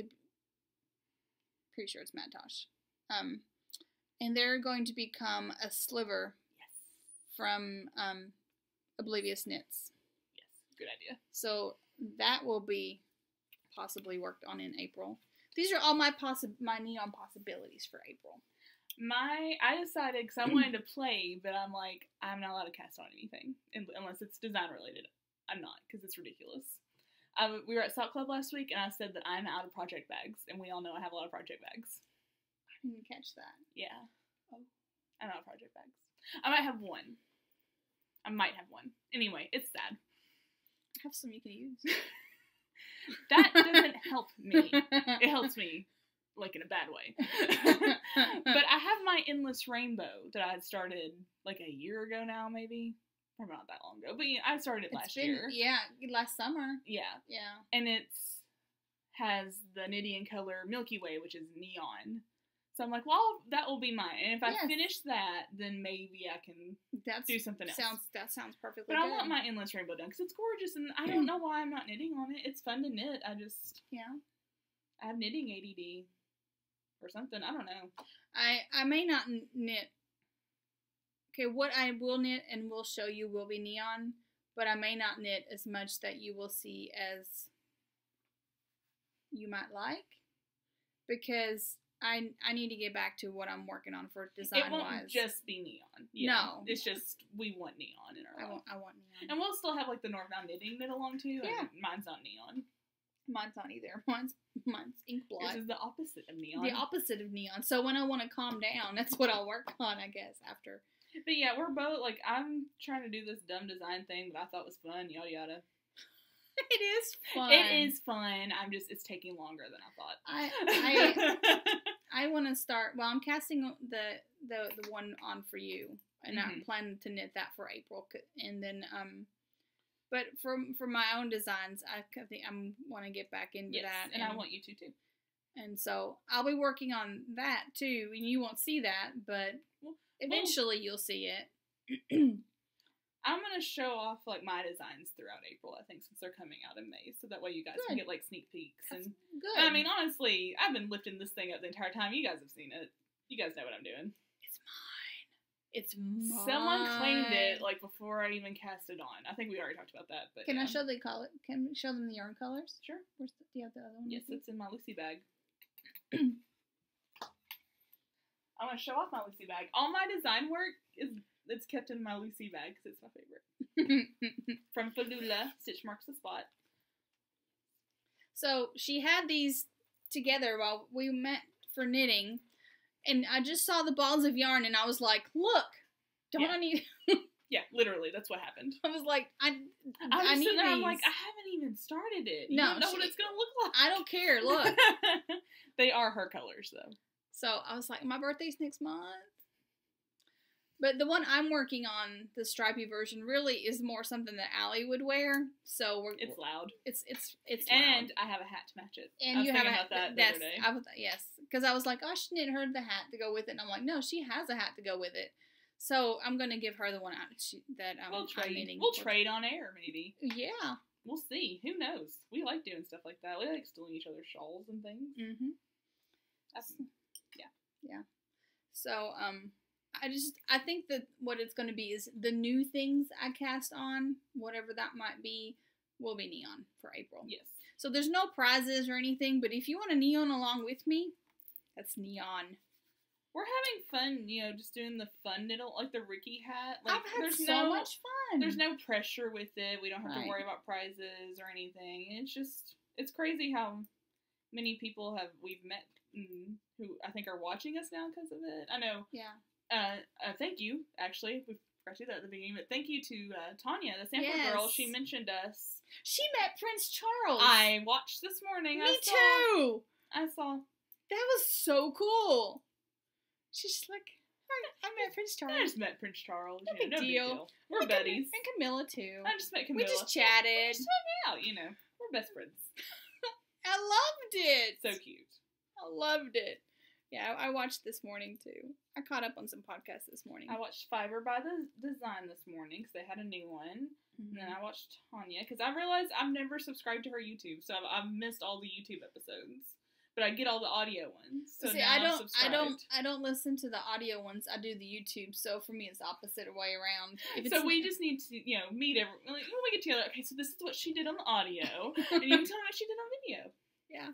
Speaker 1: Pretty sure it's Madtosh. And they're going to become a sliver from Oblivious Knits.
Speaker 2: Yes, good idea.
Speaker 1: So that will be possibly worked on in April. These are all my neon possibilities for April.
Speaker 2: I decided, because I wanted to play, but I'm like, I'm not allowed to cast on anything unless it's design related. I'm not, because it's ridiculous. We were at Sock Club last week, and I said that I'm out of project bags, and we all know I have a lot of project bags.
Speaker 1: I didn't catch that.
Speaker 2: Yeah. Oh. I'm out of project bags. I might have one. Anyway, it's sad.
Speaker 1: I have some you can use.
Speaker 2: That doesn't help me. It helps me, like, in a bad way. But I have my Endless Rainbow that I had started, like, a year ago now, maybe. Probably not that long ago. But yeah, I started it last year.
Speaker 1: Yeah, last summer.
Speaker 2: Yeah.
Speaker 1: Yeah.
Speaker 2: And has the Nidian color Milky Way, which is neon. So I'm like, well, that will be mine. And if I finish that, then maybe I can do something else.
Speaker 1: That sounds perfectly
Speaker 2: good.
Speaker 1: But
Speaker 2: I want my Endless Rainbow done, because it's gorgeous, and I don't know why I'm not knitting on it. It's fun to knit. I have knitting ADD or something. I don't know.
Speaker 1: I may not knit. Okay, what I will knit and will show you will be neon, but I may not knit as much that you will see as you might like, because I need to get back to what I'm working on for design-wise.
Speaker 2: It won't just be neon. Yeah. No. It's just, we want neon in our life.
Speaker 1: I want neon.
Speaker 2: And we'll still have, like, the Northbound knitting knit along, too. Yeah. And mine's not neon.
Speaker 1: Mine's not either. Mine's ink blood.
Speaker 2: This is the opposite of neon.
Speaker 1: The opposite of neon. So when I want to calm down, that's what I'll work on, I guess, after.
Speaker 2: But yeah, we're both, like, I'm trying to do this dumb design thing that I thought was fun, yada yada.
Speaker 1: It is fun.
Speaker 2: It is fun. It's taking longer than I
Speaker 1: thought. I want to start. Well, I'm casting the one on for you, and I'm planning to knit that for April. And then, but for my own designs, I think I want to get back into that,
Speaker 2: and I want you to too.
Speaker 1: And so I'll be working on that too, and you won't see that, but eventually you'll see it.
Speaker 2: I'm going to show off, like, my designs throughout April, I think, since they're coming out in May, so that way you guys can get, like, sneak peeks. That's good. I mean, honestly, I've been lifting this thing up the entire time. You guys have seen it. You guys know what I'm doing.
Speaker 1: It's mine.
Speaker 2: Someone claimed it, like, before I even cast it on. I think we already talked about that, but
Speaker 1: Can I show Can we show them the yarn colors?
Speaker 2: Sure.
Speaker 1: Do you have the other one?
Speaker 2: Yes, it's in my Lucy bag. I want to show off my Lucy bag. All my design work it's kept in my Lucy bag because it's my favorite. From Falula, Stitch Marks the Spot.
Speaker 1: So she had these together while we met for knitting, and I just saw the balls of yarn, and I was like, "Look, I need?"
Speaker 2: Yeah, literally, that's what happened.
Speaker 1: I was like, "I need these."
Speaker 2: I'm like, I haven't even started it. You don't know what it's gonna look like.
Speaker 1: I don't care. Look,
Speaker 2: they are her colors though.
Speaker 1: So I was like, my birthday's next month. But the one I'm working on, the stripy version, really is more something that Allie would wear. So
Speaker 2: it's loud.
Speaker 1: It's loud.
Speaker 2: And I have a hat to match it.
Speaker 1: And you have
Speaker 2: about that the other day.
Speaker 1: Yes, because I was like, oh, I should knit her the hat to go with it. And I'm like, no, she has a hat to go with it. So I'm gonna give her the one that I'm knitting.
Speaker 2: We'll trade on air, maybe.
Speaker 1: Yeah.
Speaker 2: We'll see. Who knows? We like doing stuff like that. We like stealing each other's shawls and things.
Speaker 1: Mm-hmm. Yeah. So I think that what it's going to be is the new things I cast on, whatever that might be, will be neon for April.
Speaker 2: Yes.
Speaker 1: So there's no prizes or anything, but if you want to neon along with me, that's neon.
Speaker 2: We're having fun, just doing the fun knitting, like the Ricky hat. Like,
Speaker 1: I've had so much fun.
Speaker 2: There's no pressure with it. We don't have to worry about prizes or anything. It's crazy how many people we've met who I think are watching us now because of it. I know.
Speaker 1: Yeah.
Speaker 2: Thank you, actually. We forgot to do that at the beginning, but thank you to Tanya, the sample girl. She mentioned us.
Speaker 1: She met Prince Charles.
Speaker 2: I watched this morning.
Speaker 1: Me too.
Speaker 2: I saw.
Speaker 1: That was so cool. She's just like, I met Prince Charles.
Speaker 2: I just met Prince Charles.
Speaker 1: No big deal.
Speaker 2: We're buddies.
Speaker 1: And Camilla too.
Speaker 2: I just met Camilla.
Speaker 1: We just chatted.
Speaker 2: Just hung out, We're best friends.
Speaker 1: I loved it.
Speaker 2: So cute.
Speaker 1: I loved it. Yeah, I watched this morning too. I caught up on some podcasts this morning.
Speaker 2: I watched Fiber by the Design this morning because they had a new one. And then I watched Tanya because I realized I've never subscribed to her YouTube, so I've missed all the YouTube episodes. But I get all the audio ones. So
Speaker 1: see,
Speaker 2: now
Speaker 1: I don't listen to the audio ones. I do the YouTube. So for me, it's the opposite way around.
Speaker 2: So we just need to, meet when we get together. Okay, so this is what she did on the audio, and you can tell me what she did on video.
Speaker 1: Yeah,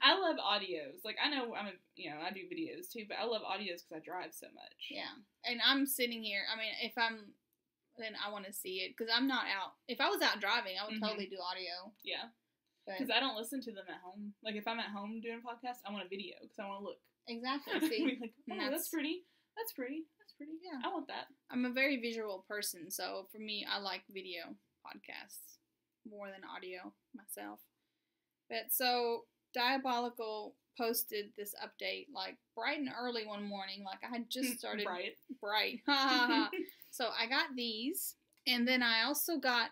Speaker 2: I love audios. Like I know I do videos too, but I love audios because I drive so much.
Speaker 1: Yeah, and I'm sitting here. I mean, then I want to see it because I'm not out. If I was out driving, I would totally do audio.
Speaker 2: Yeah. Because I don't listen to them at home. Like, if I'm at home doing a podcast, I want a video because I want to look.
Speaker 1: Exactly. See?
Speaker 2: Like, oh, that's pretty. That's pretty. That's pretty.
Speaker 1: Yeah.
Speaker 2: I want that.
Speaker 1: I'm a very visual person, so for me, I like video podcasts more than audio myself. But so, Diabolical posted this update, like, bright and early one morning. Like, I had just started. Bright. So, I got these, and then I also got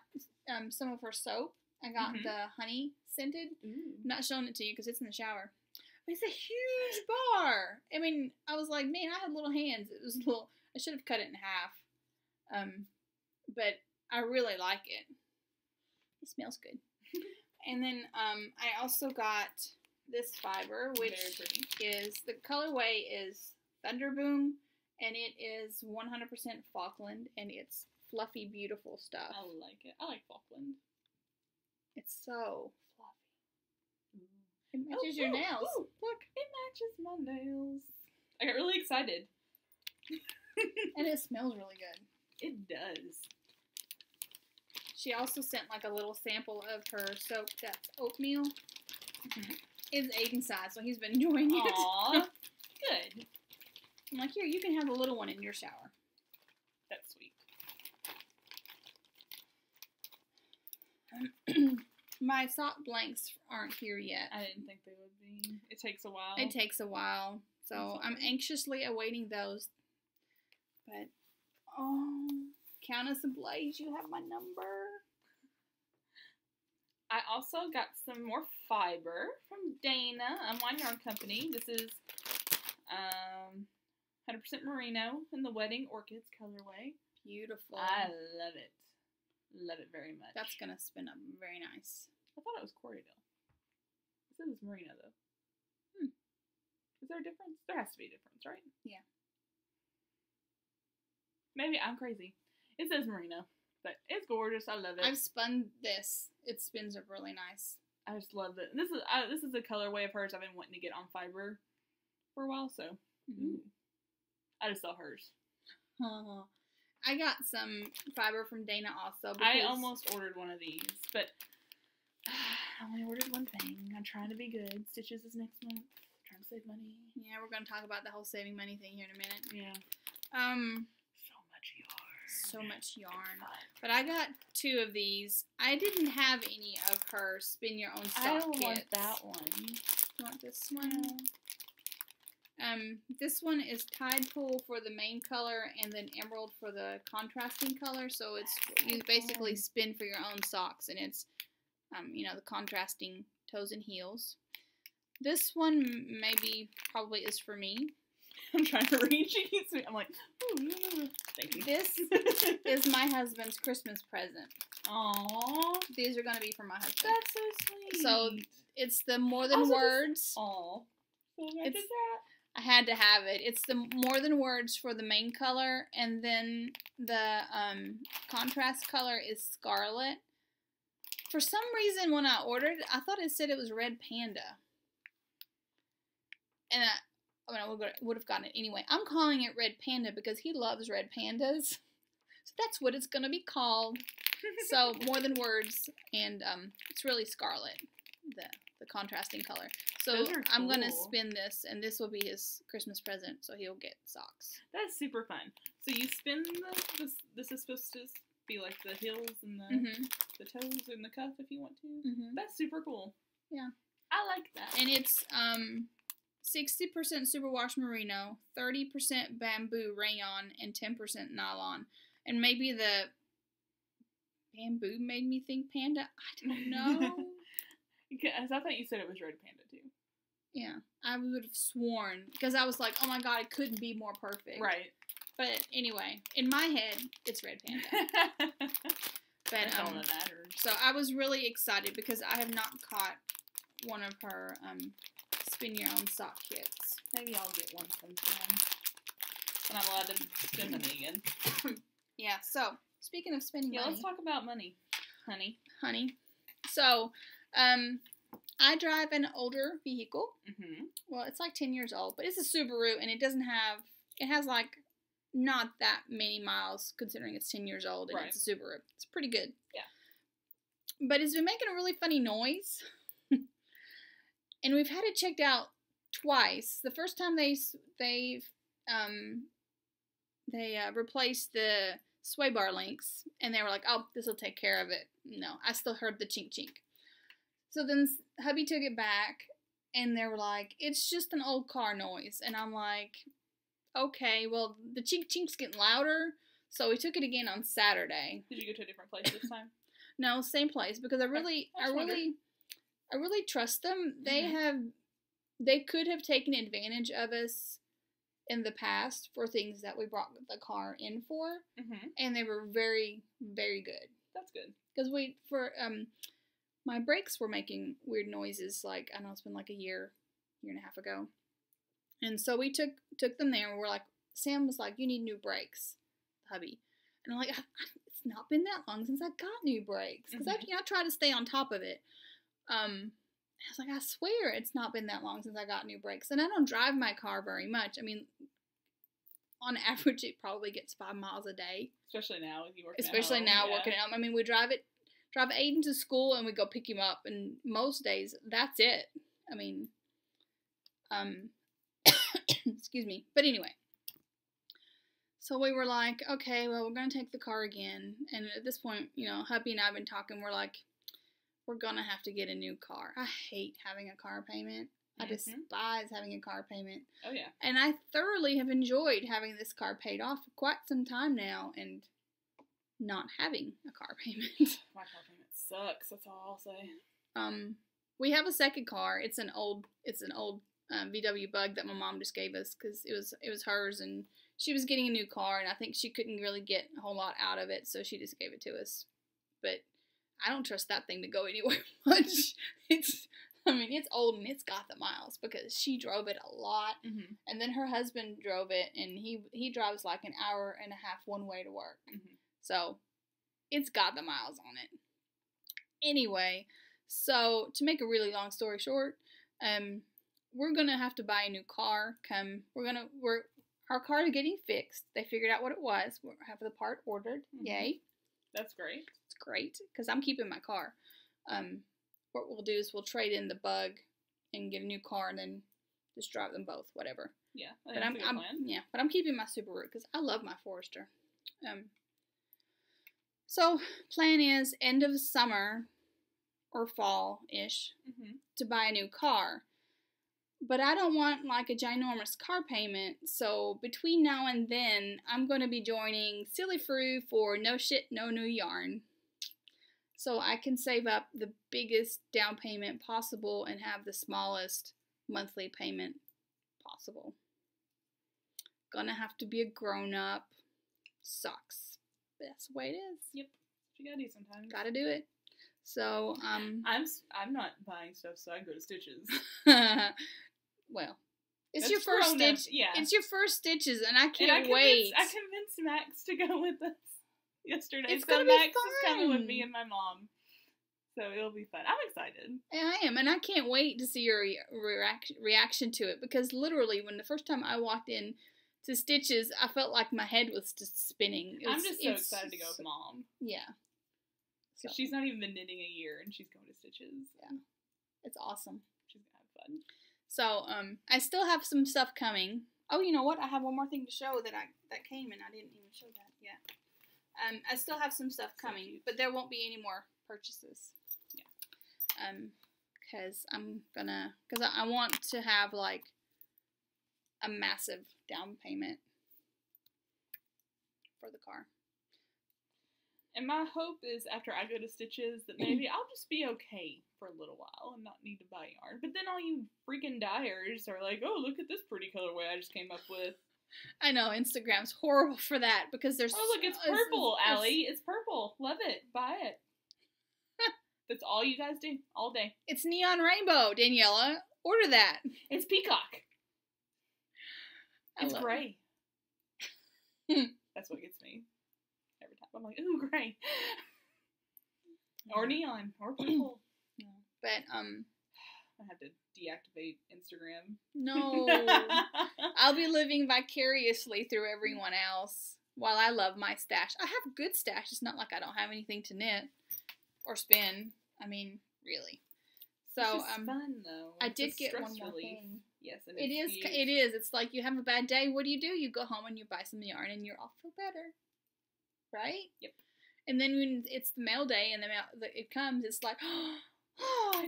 Speaker 1: some of her soap. I got the honey scented. I'm not showing it to you because it's in the shower. But it's a huge bar. I mean, I was like, man, I had little hands. It was little. I should have cut it in half. But I really like it. It smells good. And then I also got this fiber, which is the colorway is Thunderboom, and it is 100% Falkland, and it's fluffy, beautiful stuff.
Speaker 2: I like it. I like Falkland.
Speaker 1: It's so fluffy. It matches your nails.
Speaker 2: Ooh, look, it matches my nails. I got really excited.
Speaker 1: And it smells really good.
Speaker 2: It does.
Speaker 1: She also sent like a little sample of her soap that's oatmeal. It's Aiden's size, so he's been enjoying it.
Speaker 2: Aww, good.
Speaker 1: I'm like, here, you can have the little one in your shower.
Speaker 2: That's sweet.
Speaker 1: My sock blanks aren't here yet.
Speaker 2: I didn't think they would be. It takes a while.
Speaker 1: It takes a while. So I'm anxiously awaiting those. But, oh, Countess Ablaze, you have my number.
Speaker 2: I also got some more fiber from Dana. Wine Yarn Company. This is 100% merino in the Wedding Orchids colorway.
Speaker 1: Beautiful.
Speaker 2: I love it. Love it very much.
Speaker 1: That's going to spin up very nice.
Speaker 2: I thought it was Corriedale. It says it's merino, though. Is there a difference? There has to be a difference, right?
Speaker 1: Yeah.
Speaker 2: Maybe I'm crazy. It says merino, but it's gorgeous. I love it.
Speaker 1: I've spun this. It spins up really nice.
Speaker 2: I just love it. This is a colorway of hers I've been wanting to get on fiber for a while, so I just saw hers.
Speaker 1: I got some fiber from Dana also.
Speaker 2: I almost ordered one of these, but I only ordered one thing. I'm trying to be good. Stitches is next month. I'm trying to save money.
Speaker 1: Yeah, we're going to talk about the whole saving money thing here in a minute.
Speaker 2: Yeah.
Speaker 1: So much yarn. But I got 2 of these. I didn't have any of her spin your own sock kits.
Speaker 2: I want that one.
Speaker 1: You want this one? This one is Tide Pool for the main color and then Emerald for the contrasting color. So it's you basically spin for your own socks, and it's the contrasting toes and heels. This one probably is for me.
Speaker 2: I'm trying to reach. I'm like, thank you.
Speaker 1: This is my husband's Christmas present.
Speaker 2: Aww.
Speaker 1: These are going to be for my husband.
Speaker 2: That's so sweet.
Speaker 1: So it's the More Than Words.
Speaker 2: Aww.
Speaker 1: I had to have it. It's the More Than Words for the main color, and then the contrast color is Scarlet. For some reason, when I ordered, I thought it said it was Red Panda. And I would have gotten it anyway. I'm calling it Red Panda because he loves red pandas. So that's what it's going to be called. So, More Than Words, and it's really Scarlet, the contrasting color. So,
Speaker 2: cool.
Speaker 1: I'm going to spin this, and this will be his Christmas present, so he'll get socks.
Speaker 2: That's super fun. So, you spin this is supposed to be like the heels and the toes and the cuff if you want to. That's super cool.
Speaker 1: Yeah.
Speaker 2: I like that.
Speaker 1: And it's 60% superwash merino, 30% bamboo rayon, and 10% nylon. And maybe the bamboo made me think panda. I don't know.
Speaker 2: Because I thought you said it was Red Panda too.
Speaker 1: Yeah, I would have sworn. Because I was like, oh my god, it couldn't be more perfect.
Speaker 2: Right.
Speaker 1: But anyway, in my head, it's Red Panda. But
Speaker 2: That's all that matters.
Speaker 1: so I was really excited because I have not caught one of her spin your own sock kits.
Speaker 2: Maybe I'll get one sometime. And I'm allowed to spend money again.
Speaker 1: Yeah, so speaking of spending money.
Speaker 2: Yeah, let's talk about money, honey.
Speaker 1: So, I drive an older vehicle.
Speaker 2: Mm-hmm.
Speaker 1: Well, it's like 10 years old, but it's a Subaru, and it has like not that many miles considering it's 10 years old, and
Speaker 2: right.
Speaker 1: it's a Subaru. It's pretty good.
Speaker 2: Yeah.
Speaker 1: But it's been making a really funny noise, and we've had it checked out twice. The first time they replaced the sway bar links, and they were like, oh, this will take care of it. No, I still heard the chink chink. So then hubby took it back, and they were like, it's just an old car noise. And I'm like, okay, well, the chink chink's getting louder, so we took it again on Saturday.
Speaker 2: Did you go to a different place this time?
Speaker 1: No, same place, because I really trust them. They could have taken advantage of us in the past for things that we brought the car in for, and they were very, very good.
Speaker 2: That's good.
Speaker 1: Because my brakes were making weird noises, like, I don't know, it's been like a year and a half ago. And so we took them there, and we're like, Sam was like, you need new brakes, hubby. And I'm like, it's not been that long since I got new brakes. Because I try to stay on top of it. I was like, I swear it's not been that long since I got new brakes. And I don't drive my car very much. I mean, on average, it probably gets 5 miles a day.
Speaker 2: Especially now, with you working
Speaker 1: working at home. I mean, we drive Aiden to school, and we go pick him up, and most days, that's it. I mean, excuse me. But anyway, so we were like, okay, well, we're going to take the car again. And at this point, hubby and I have been talking. We're like, we're going to have to get a new car. I hate having a car payment. I despise having a car payment.
Speaker 2: Oh, yeah.
Speaker 1: And I thoroughly have enjoyed having this car paid off for quite some time now, and not having a car payment.
Speaker 2: My car payment sucks. That's all I'll say.
Speaker 1: We have a second car. It's an old VW Bug that my mom just gave us because it was hers, and she was getting a new car, and I think she couldn't really get a whole lot out of it, so she just gave it to us. But I don't trust that thing to go anywhere much. It's old, and it's got the miles because she drove it a lot, and then her husband drove it, and he drives like an hour and a half one way to work. So it's got the miles on it. Anyway, so to make a really long story short, we're gonna have to buy a new car. Our car is getting fixed. They figured out what it was. We have the part ordered. Yay!
Speaker 2: That's great.
Speaker 1: It's great because I'm keeping my car. What we'll do is we'll trade in the Bug and get a new car, and then just drive them both, whatever.
Speaker 2: Yeah,
Speaker 1: but I'm keeping my Subaru because I love my Forester. So plan is end of summer or fall-ish to buy a new car. But I don't want like a ginormous car payment, so between now and then, I'm going to be joining Silly Fru for No Shit, No New Yarn. So I can save up the biggest down payment possible and have the smallest monthly payment possible. Gonna have to be a grown-up. Sucks. But that's the way it is.
Speaker 2: Yep. You gotta do sometimes.
Speaker 1: Gotta do it. So,
Speaker 2: I'm not buying stuff, so I go to Stitches.
Speaker 1: Well, it's your first stitch.
Speaker 2: Yeah.
Speaker 1: It's your first Stitches, and I can't wait.
Speaker 2: I convinced Max to go with us yesterday.
Speaker 1: It's
Speaker 2: so
Speaker 1: gonna
Speaker 2: Max
Speaker 1: be fun.
Speaker 2: is coming with me and my mom. So it'll be fun. I'm excited.
Speaker 1: And I am, and I can't wait to see your reaction to it, because literally, when the first time I walked in to Stitches, I felt like my head was just spinning.
Speaker 2: I'm just so excited to go with Mom.
Speaker 1: Yeah.
Speaker 2: So she's not even been knitting a year, and she's going to Stitches.
Speaker 1: Yeah. It's awesome.
Speaker 2: She's going to have fun.
Speaker 1: So, I still have some stuff coming. Oh, you know what? I have one more thing to show that came, and I didn't even show that yet. I still have some stuff coming, but there won't be any more purchases. Yeah. Because I want to have, like, a massive down payment for the car.
Speaker 2: And my hope is after I go to Stitches that maybe I'll just be okay for a little while and not need to buy yarn. But then all you freaking dyers are like, oh, look at this pretty colorway I just came up with.
Speaker 1: I know Instagram's horrible for that because there's.
Speaker 2: Oh, look, it's purple, Allie. It's purple. Love it. Buy it. That's all you guys do all day.
Speaker 1: It's neon rainbow, Daniela. Order that.
Speaker 2: It's peacock. It's gray. That's what gets me every time. I'm like, ooh, gray. Or neon. Or purple.
Speaker 1: Yeah. But,
Speaker 2: I have to deactivate Instagram.
Speaker 1: No. I'll be living vicariously through everyone else while I love my stash. I have a good stash. It's not like I don't have anything to knit or spin. I mean, really. So,
Speaker 2: it's just fun, though.
Speaker 1: I did get one more thing.
Speaker 2: Yes, and
Speaker 1: it is.
Speaker 2: huge.
Speaker 1: It is. It's like you have a bad day. What do? You go home and you buy some yarn and you're all feel better. Right?
Speaker 2: Yep.
Speaker 1: And then when it's the mail day and it comes, it's like, oh,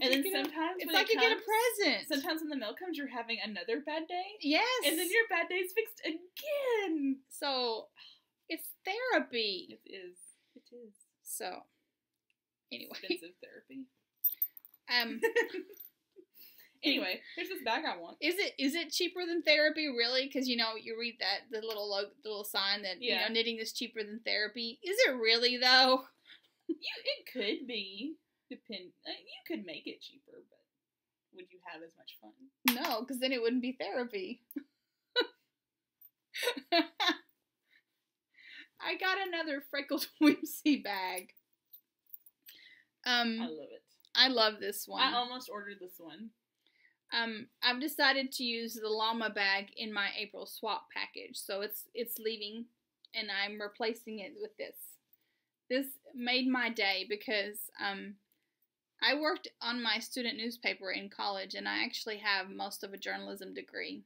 Speaker 2: and then sometimes
Speaker 1: it's like you get a present.
Speaker 2: Sometimes when the mail comes, you're having another bad day.
Speaker 1: Yes.
Speaker 2: And then your bad day's fixed again.
Speaker 1: So, it's therapy.
Speaker 2: It is. It is.
Speaker 1: So, anyway.
Speaker 2: Expensive therapy.
Speaker 1: Anyway,
Speaker 2: here's this bag I want.
Speaker 1: Is it cheaper than therapy, really? Because, you read that, the little sign that, knitting is cheaper than therapy. Is it really, though?
Speaker 2: It could be. You could make it cheaper, but would you have as much fun?
Speaker 1: No, because then it wouldn't be therapy. I got another freckled whimsy bag.
Speaker 2: I love it.
Speaker 1: I love this one.
Speaker 2: I almost ordered this one.
Speaker 1: I've decided to use the llama bag in my April swap package, so it's leaving, and I'm replacing it with this. This made my day because I worked on my student newspaper in college, and I actually have most of a journalism degree.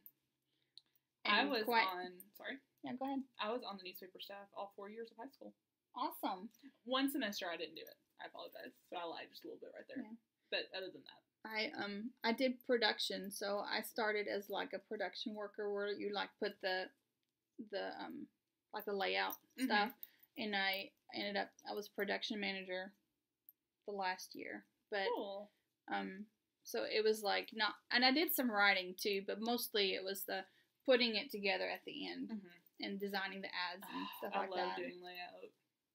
Speaker 2: I was on. Sorry.
Speaker 1: Yeah, go ahead.
Speaker 2: I was on the newspaper staff all 4 years of high school.
Speaker 1: Awesome.
Speaker 2: One semester I didn't do it. I apologize, but I lied just a little bit right there.
Speaker 1: Yeah.
Speaker 2: But other than that.
Speaker 1: I did production, so I started as like a production worker where you like put the like the layout stuff, and I was production manager the last year. But
Speaker 2: cool.
Speaker 1: So it was like not, and I did some writing too, but mostly it was the putting it together at the end and designing the ads and stuff like that.
Speaker 2: I love doing layout.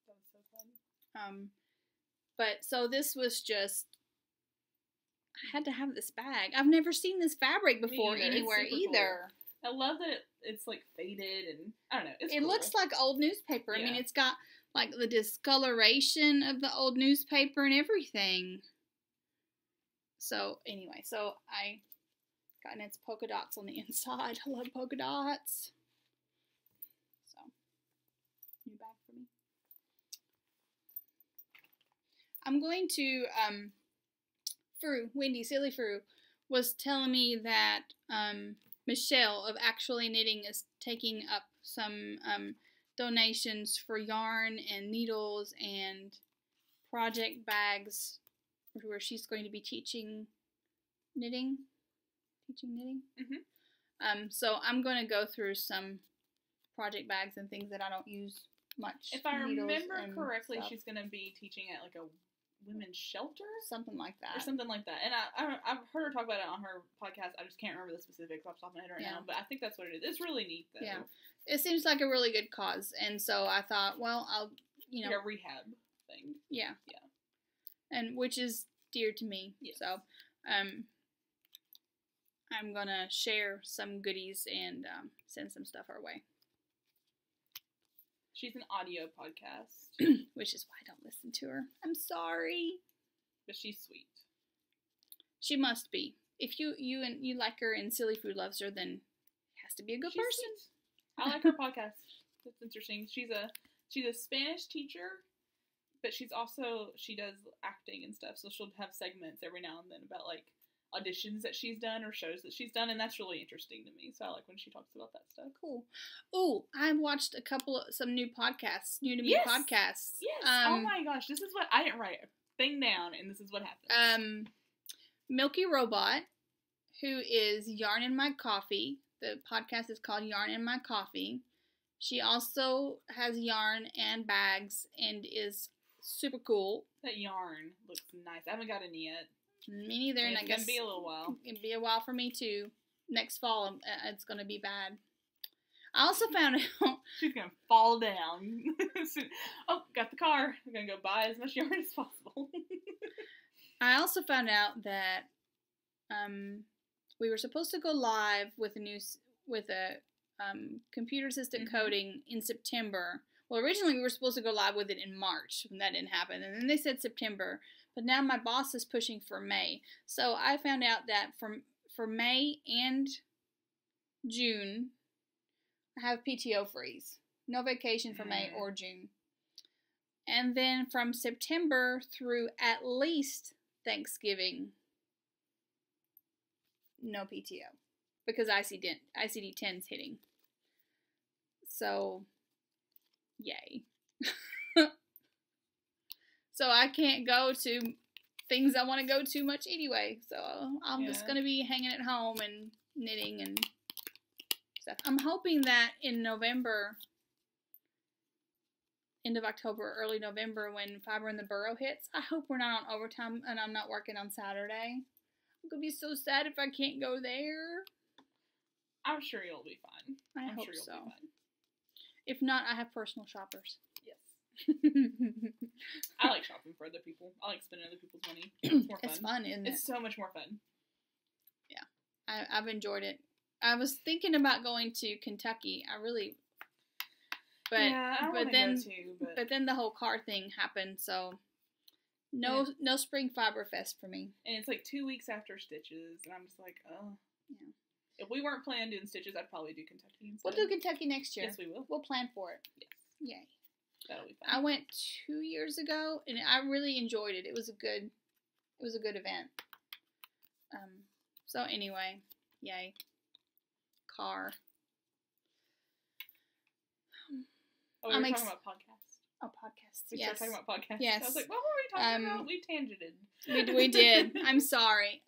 Speaker 2: That was so fun.
Speaker 1: But so this was just. I had to have this bag. I've never seen this fabric before anywhere either.
Speaker 2: Cool. I love that it's like faded and I don't know. It
Speaker 1: cool. Looks like old newspaper. Yeah. I mean, it's got like the discoloration of the old newspaper and everything. So anyway, I got, and it's polka dots on the inside. I love polka dots. So new bag for me. I'm going to Wendy, Silly Fru, was telling me that Michelle of Actually Knitting is taking up some donations for yarn and needles and project bags where she's going to be teaching knitting. So I'm going to go through some project bags and things that I don't use much.
Speaker 2: If I remember correctly, she's going to be teaching at like a women's shelter?
Speaker 1: Something like that.
Speaker 2: Or something like that. And I've heard her talk about it on her podcast. I just can't remember the specifics off the top of my head right now. But I think that's what it is. It's really neat, though. Yeah.
Speaker 1: It seems like a really good cause. And so I thought, well, I'll,
Speaker 2: like a rehab thing.
Speaker 1: Yeah. Yeah. And which is dear to me. Yes. So, I'm going to share some goodies and send some stuff our way.
Speaker 2: She's an audio podcast.
Speaker 1: Which is why I don't listen to her. I'm sorry.
Speaker 2: But she's sweet.
Speaker 1: She must be. If you like her and Silly Food loves her, then it has to be a good person.
Speaker 2: Sweet. I like her podcast. That's interesting. She's a Spanish teacher, but she does acting and stuff, so she'll have segments every now and then about like auditions that she's done or shows that she's done, and that's really interesting to me. So I like when she talks about that stuff.
Speaker 1: Cool. Oh, I watched some new podcasts, new to me podcasts.
Speaker 2: Yes. Oh my gosh, this is what I didn't write a thing down, and this is what happened.
Speaker 1: Milky Robot, who is Yarn in My Coffee. The podcast is called Yarn in My Coffee. She also has yarn and bags and is super cool.
Speaker 2: That yarn looks nice. I haven't got any yet.
Speaker 1: Me neither, and I guess
Speaker 2: it's going to be a little while.
Speaker 1: It'll be a while for me, too. Next fall, it's going to be bad. I also found out
Speaker 2: She's gonna fall down. Oh, got the car. I'm gonna go buy as much yarn as possible.
Speaker 1: I also found out that we were supposed to go live with a computer assistant coding in September. Well, originally we were supposed to go live with it in March, and that didn't happen. And then they said September, but now my boss is pushing for May. So I found out that for May and June, I have PTO freeze. No vacation for May or June. And then from September through at least Thanksgiving, no PTO. Because ICD-10's hitting. So, yay. So I can't go to things I want to go to much anyway. So I'm just going to be hanging at home and knitting and stuff. I'm hoping that in November, end of October, early November, when Fiber in the Burrow hits, I hope we're not on overtime and I'm not working on Saturday. I'm going to be so sad if I can't go there.
Speaker 2: I'm sure you'll be fine.
Speaker 1: I'm
Speaker 2: sure
Speaker 1: hope
Speaker 2: you'll
Speaker 1: so.
Speaker 2: be fine.
Speaker 1: If not, I have personal shoppers.
Speaker 2: Yes. I like shopping for other people. I like spending other people's money. It's more fun.
Speaker 1: It's fun, isn't it?
Speaker 2: It's so much more fun.
Speaker 1: Yeah. I've enjoyed it. I was thinking about going to Kentucky. But
Speaker 2: I want to go too.
Speaker 1: But then the whole car thing happened, so no Spring Fiber Fest for me.
Speaker 2: And it's like 2 weeks after Stitches, and I'm just like, oh.
Speaker 1: Yeah.
Speaker 2: If we weren't planning doing Stitches, I'd probably do Kentucky instead.
Speaker 1: We'll do Kentucky next year.
Speaker 2: Yes, we will.
Speaker 1: We'll plan for it.
Speaker 2: Yes.
Speaker 1: Yay.
Speaker 2: That'll be fun.
Speaker 1: I went 2 years ago, and I really enjoyed it. It was a good event. So anyway, yay. Car.
Speaker 2: Oh, we were talking about podcasts.
Speaker 1: Oh, podcasts.
Speaker 2: We started talking about podcasts.
Speaker 1: Yes.
Speaker 2: I was like, what were we talking about? We tangented.
Speaker 1: We did. I'm sorry.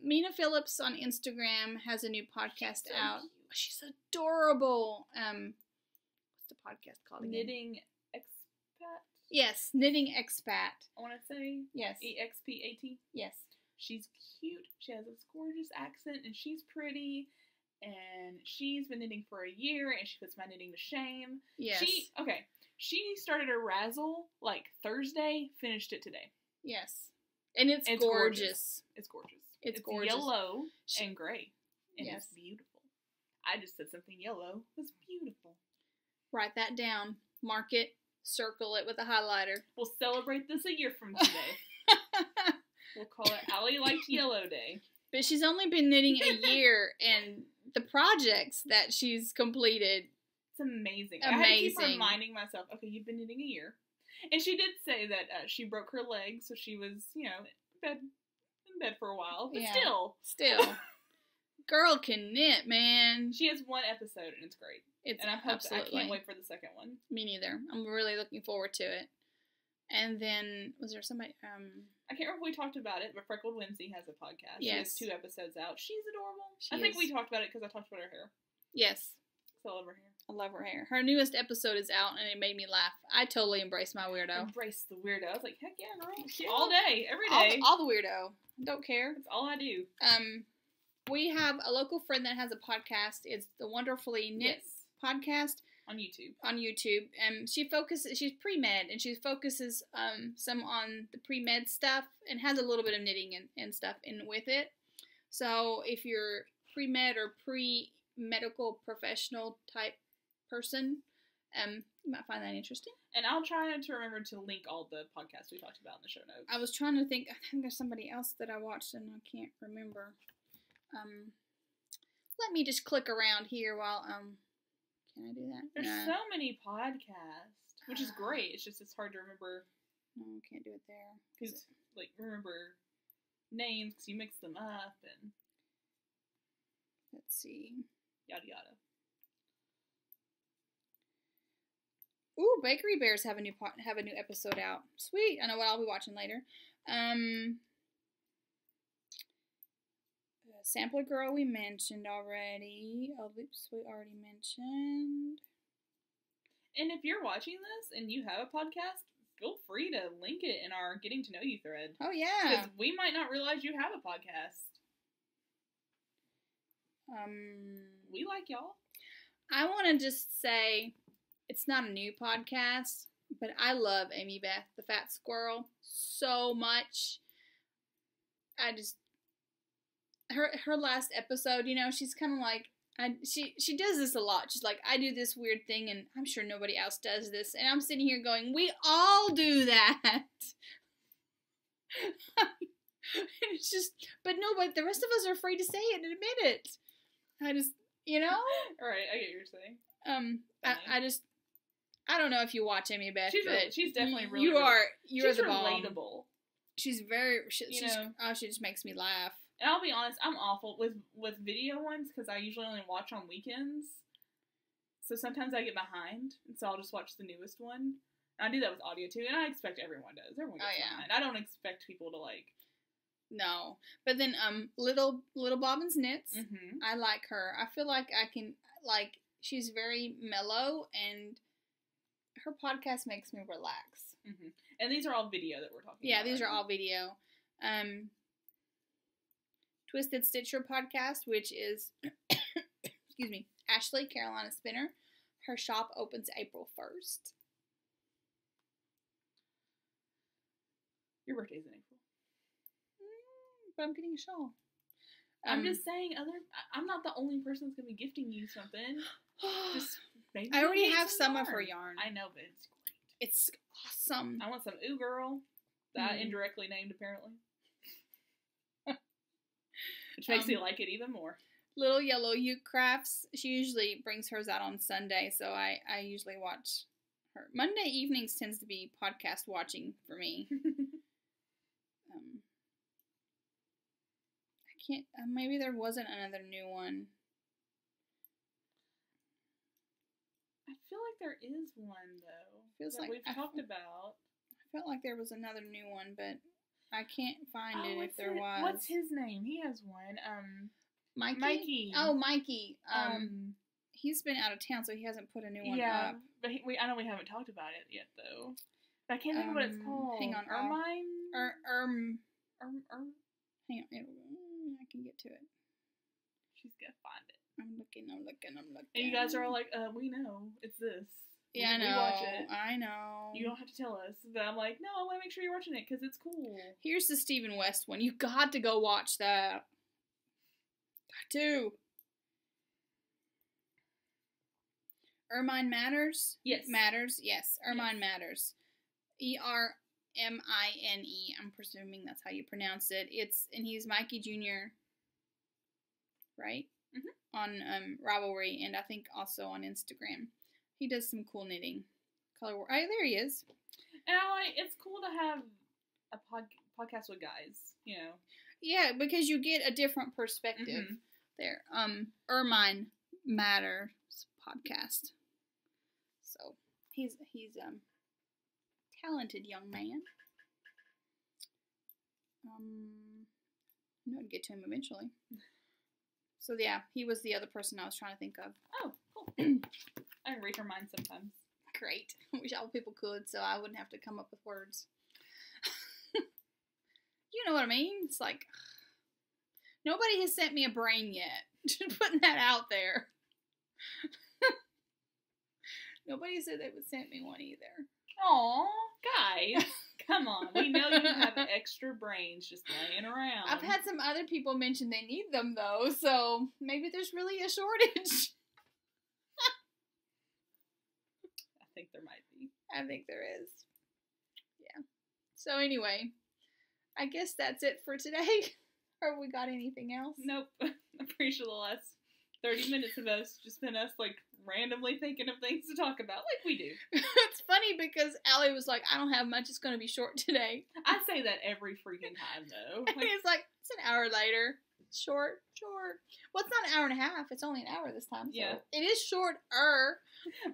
Speaker 1: Mina Phillips on Instagram has a new podcast out.
Speaker 2: Cute.
Speaker 1: She's adorable. What's the podcast called again?
Speaker 2: Knitting Expat?
Speaker 1: Yes, Knitting Expat.
Speaker 2: I want to say.
Speaker 1: Yes.
Speaker 2: EXPAT?
Speaker 1: Yes.
Speaker 2: She's cute. She has this gorgeous accent, and she's pretty. And she's been knitting for a year, and she puts my knitting to shame.
Speaker 1: Yes.
Speaker 2: She started her Razzle like Thursday, finished it today.
Speaker 1: Yes. And it's gorgeous.
Speaker 2: It's gorgeous.
Speaker 1: It's gorgeous.
Speaker 2: Yellow and gray. And
Speaker 1: yes.
Speaker 2: It's beautiful. I just said something yellow was beautiful.
Speaker 1: Write that down. Mark it. Circle it with a highlighter.
Speaker 2: We'll celebrate this a year from today. We'll call it Allie Liked Yellow Day.
Speaker 1: But she's only been knitting a year, and the projects that she's completed.
Speaker 2: It's amazing. I had to keep reminding myself, okay, you've been knitting a year. And she did say that she broke her leg, so she was, in bed for a while. But still. Girl can knit, man. She has one episode, and it's great. I can't wait for the second one.
Speaker 1: Me neither. I'm really looking forward to it. And then, was there somebody,
Speaker 2: I can't remember if we talked about it, but Freckled Whimsy has a podcast.
Speaker 1: Yes.
Speaker 2: She has 2 episodes out. She's adorable.
Speaker 1: I
Speaker 2: think we talked about it because I talked about her hair.
Speaker 1: Yes.
Speaker 2: So I love her hair.
Speaker 1: I love her hair. Her newest episode is out, and it made me laugh. I totally embraced my weirdo.
Speaker 2: Embrace the weirdo. I was like, heck yeah, girl. Yeah. All day, every day.
Speaker 1: All the weirdo. Don't care.
Speaker 2: That's all I do.
Speaker 1: We have a local friend that has a podcast. It's the Wonderfully Knit podcast.
Speaker 2: On YouTube.
Speaker 1: She's pre-med, and she focuses some on the pre-med stuff, and has a little bit of knitting and stuff in with it. So if you're pre-med or pre-medical professional type person, you might find that interesting.
Speaker 2: And I'll try to remember to link all the podcasts we talked about in the show notes.
Speaker 1: I was trying to think. I think there's somebody else that I watched, and I can't remember. Let me just click around here while Can I do that?
Speaker 2: There's so many podcasts, which is great. It's just it's hard to remember.
Speaker 1: No, I can't do it there.
Speaker 2: Because remember names because you mix them up and.
Speaker 1: Let's see.
Speaker 2: Yada yada.
Speaker 1: Ooh, Bakery Bears have a new episode out. Sweet. I know what I'll be watching later. Sampler Girl we mentioned already. Oh, oops, we already mentioned.
Speaker 2: And if you're watching this and you have a podcast, feel free to link it in our Getting to Know You thread.
Speaker 1: Oh, yeah.
Speaker 2: Because we might not realize you have a podcast. We like y'all.
Speaker 1: I want to just say it's not a new podcast, but I love Amy Beth, the fat squirrel, so much. I just her last episode, you know, she's kind of like she does this a lot. She's like, I do this weird thing, and I'm sure nobody else does this, and I'm sitting here going, we all do that. It's just, but no, but the rest of us are afraid to say it and admit it. I just, you know.
Speaker 2: Right, I get what you're saying.
Speaker 1: I don't know if you watch Amy Beth.
Speaker 2: She's definitely really.
Speaker 1: You're the bomb.
Speaker 2: Relatable.
Speaker 1: She's she just makes me laugh.
Speaker 2: And I'll be honest, I'm awful with video ones because I usually only watch on weekends. So sometimes I get behind, and so I'll just watch the newest one. And I do that with audio too, and I expect everyone does. Everyone gets behind. I don't expect people to like.
Speaker 1: No, but then little Bobbin's Knits.
Speaker 2: Mm-hmm.
Speaker 1: I like her. I feel like I can she's very mellow, and her podcast makes me relax.
Speaker 2: Mm-hmm. And these are all video that we're talking about.
Speaker 1: Yeah, these are all video. Twisted Stitcher podcast, which is, excuse me, Ashley, Carolina Spinner. Her shop opens April 1st.
Speaker 2: Your birthday's in April.
Speaker 1: But I'm getting a shawl.
Speaker 2: I'm just saying, I'm not the only person that's going to be gifting you something. Just maybe
Speaker 1: I already have some of her yarn.
Speaker 2: I know, but it's great.
Speaker 1: It's awesome.
Speaker 2: I want some Ooh Girl that I indirectly named, apparently. Which makes me like it even more.
Speaker 1: Little Yellow Uke Crafts. She usually brings hers out on Sunday, so I usually watch her. Monday evenings tends to be podcast watching for me. I can't. Maybe there wasn't another new one.
Speaker 2: I feel like there is one though.
Speaker 1: Feels
Speaker 2: that
Speaker 1: like
Speaker 2: we've talked about.
Speaker 1: I felt like there was another new one, but I can't find it if there was.
Speaker 2: What's his name? He has one.
Speaker 1: Mikey. Oh, Mikey. He's been out of town, so he hasn't put a new one up.
Speaker 2: But I know we haven't talked about it yet, though. But I can't think of what it's called.
Speaker 1: Hang on.
Speaker 2: Ermine?
Speaker 1: Hang on. I can get to it.
Speaker 2: She's gonna find it.
Speaker 1: I'm looking.
Speaker 2: And you guys are all like, we know. It's this.
Speaker 1: Yeah, I know.
Speaker 2: We watch it.
Speaker 1: I know.
Speaker 2: You don't have to tell us. But I'm like, no, I want to make sure you're watching it because it's cool.
Speaker 1: Here's the Stephen West one. You got to go watch that. Got to. Ermine Matters?
Speaker 2: Yes.
Speaker 1: Matters? Yes. Ermine Matters. Ermine. I'm presuming that's how you pronounce it. And he's Mikey Jr., right?
Speaker 2: Mm-hmm.
Speaker 1: On Ravelry, and I think also on Instagram. He does some cool knitting. Color work. Oh, there he is.
Speaker 2: And it's cool to have a podcast with guys, you know.
Speaker 1: Yeah, because you get a different perspective there. Ermine Matters podcast. So he's talented young man. I'm gonna get to him eventually. So yeah, he was the other person I was trying to think of.
Speaker 2: Oh, cool. I can read her mind sometimes.
Speaker 1: Great. I wish all people could, so I wouldn't have to come up with words. You know what I mean? It's like, nobody has sent me a brain yet. Just putting that out there. Nobody said they would send me one either.
Speaker 2: Aw, guys. Come on. We know you have extra brains just laying around.
Speaker 1: I've had some other people mention they need them, though, so maybe there's really a shortage.
Speaker 2: I think there might be.
Speaker 1: I think there is. Yeah. So anyway, I guess that's it for today. Or we got anything else?
Speaker 2: Nope. I'm pretty sure the last 30 minutes of us just been us, like, randomly thinking of things to talk about, like we do.
Speaker 1: It's funny because Allie was like, I don't have much, it's going to be short today.
Speaker 2: I say that every freaking time, though.
Speaker 1: Like, it's like, it's an hour later. Short. Well, it's not an hour and a half. It's only an hour this time. So
Speaker 2: yeah.
Speaker 1: It is shorter.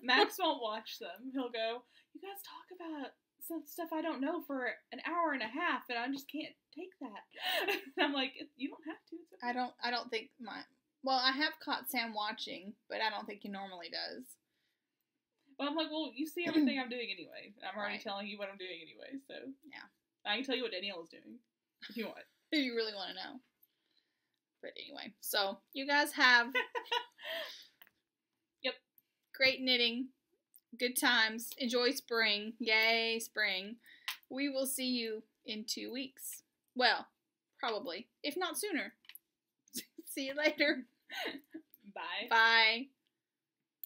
Speaker 2: Max won't watch them. He'll go, you guys talk about some stuff I don't know for an hour and a half, and I just can't take that. And I'm like, you don't have to. It's okay.
Speaker 1: I don't think well, I have caught Sam watching, but I don't think he normally does.
Speaker 2: Well, I'm like, well, you see everything I'm doing anyway. I'm already telling you what I'm doing anyway, so.
Speaker 1: Yeah.
Speaker 2: I can tell you what Danielle is doing, if you want.
Speaker 1: If you really want to know. But anyway, so, you guys have...
Speaker 2: Yep.
Speaker 1: Great knitting. Good times. Enjoy spring. Yay, spring. We will see you in 2 weeks. Well, probably. If not sooner. See you later.
Speaker 2: Bye.
Speaker 1: Bye.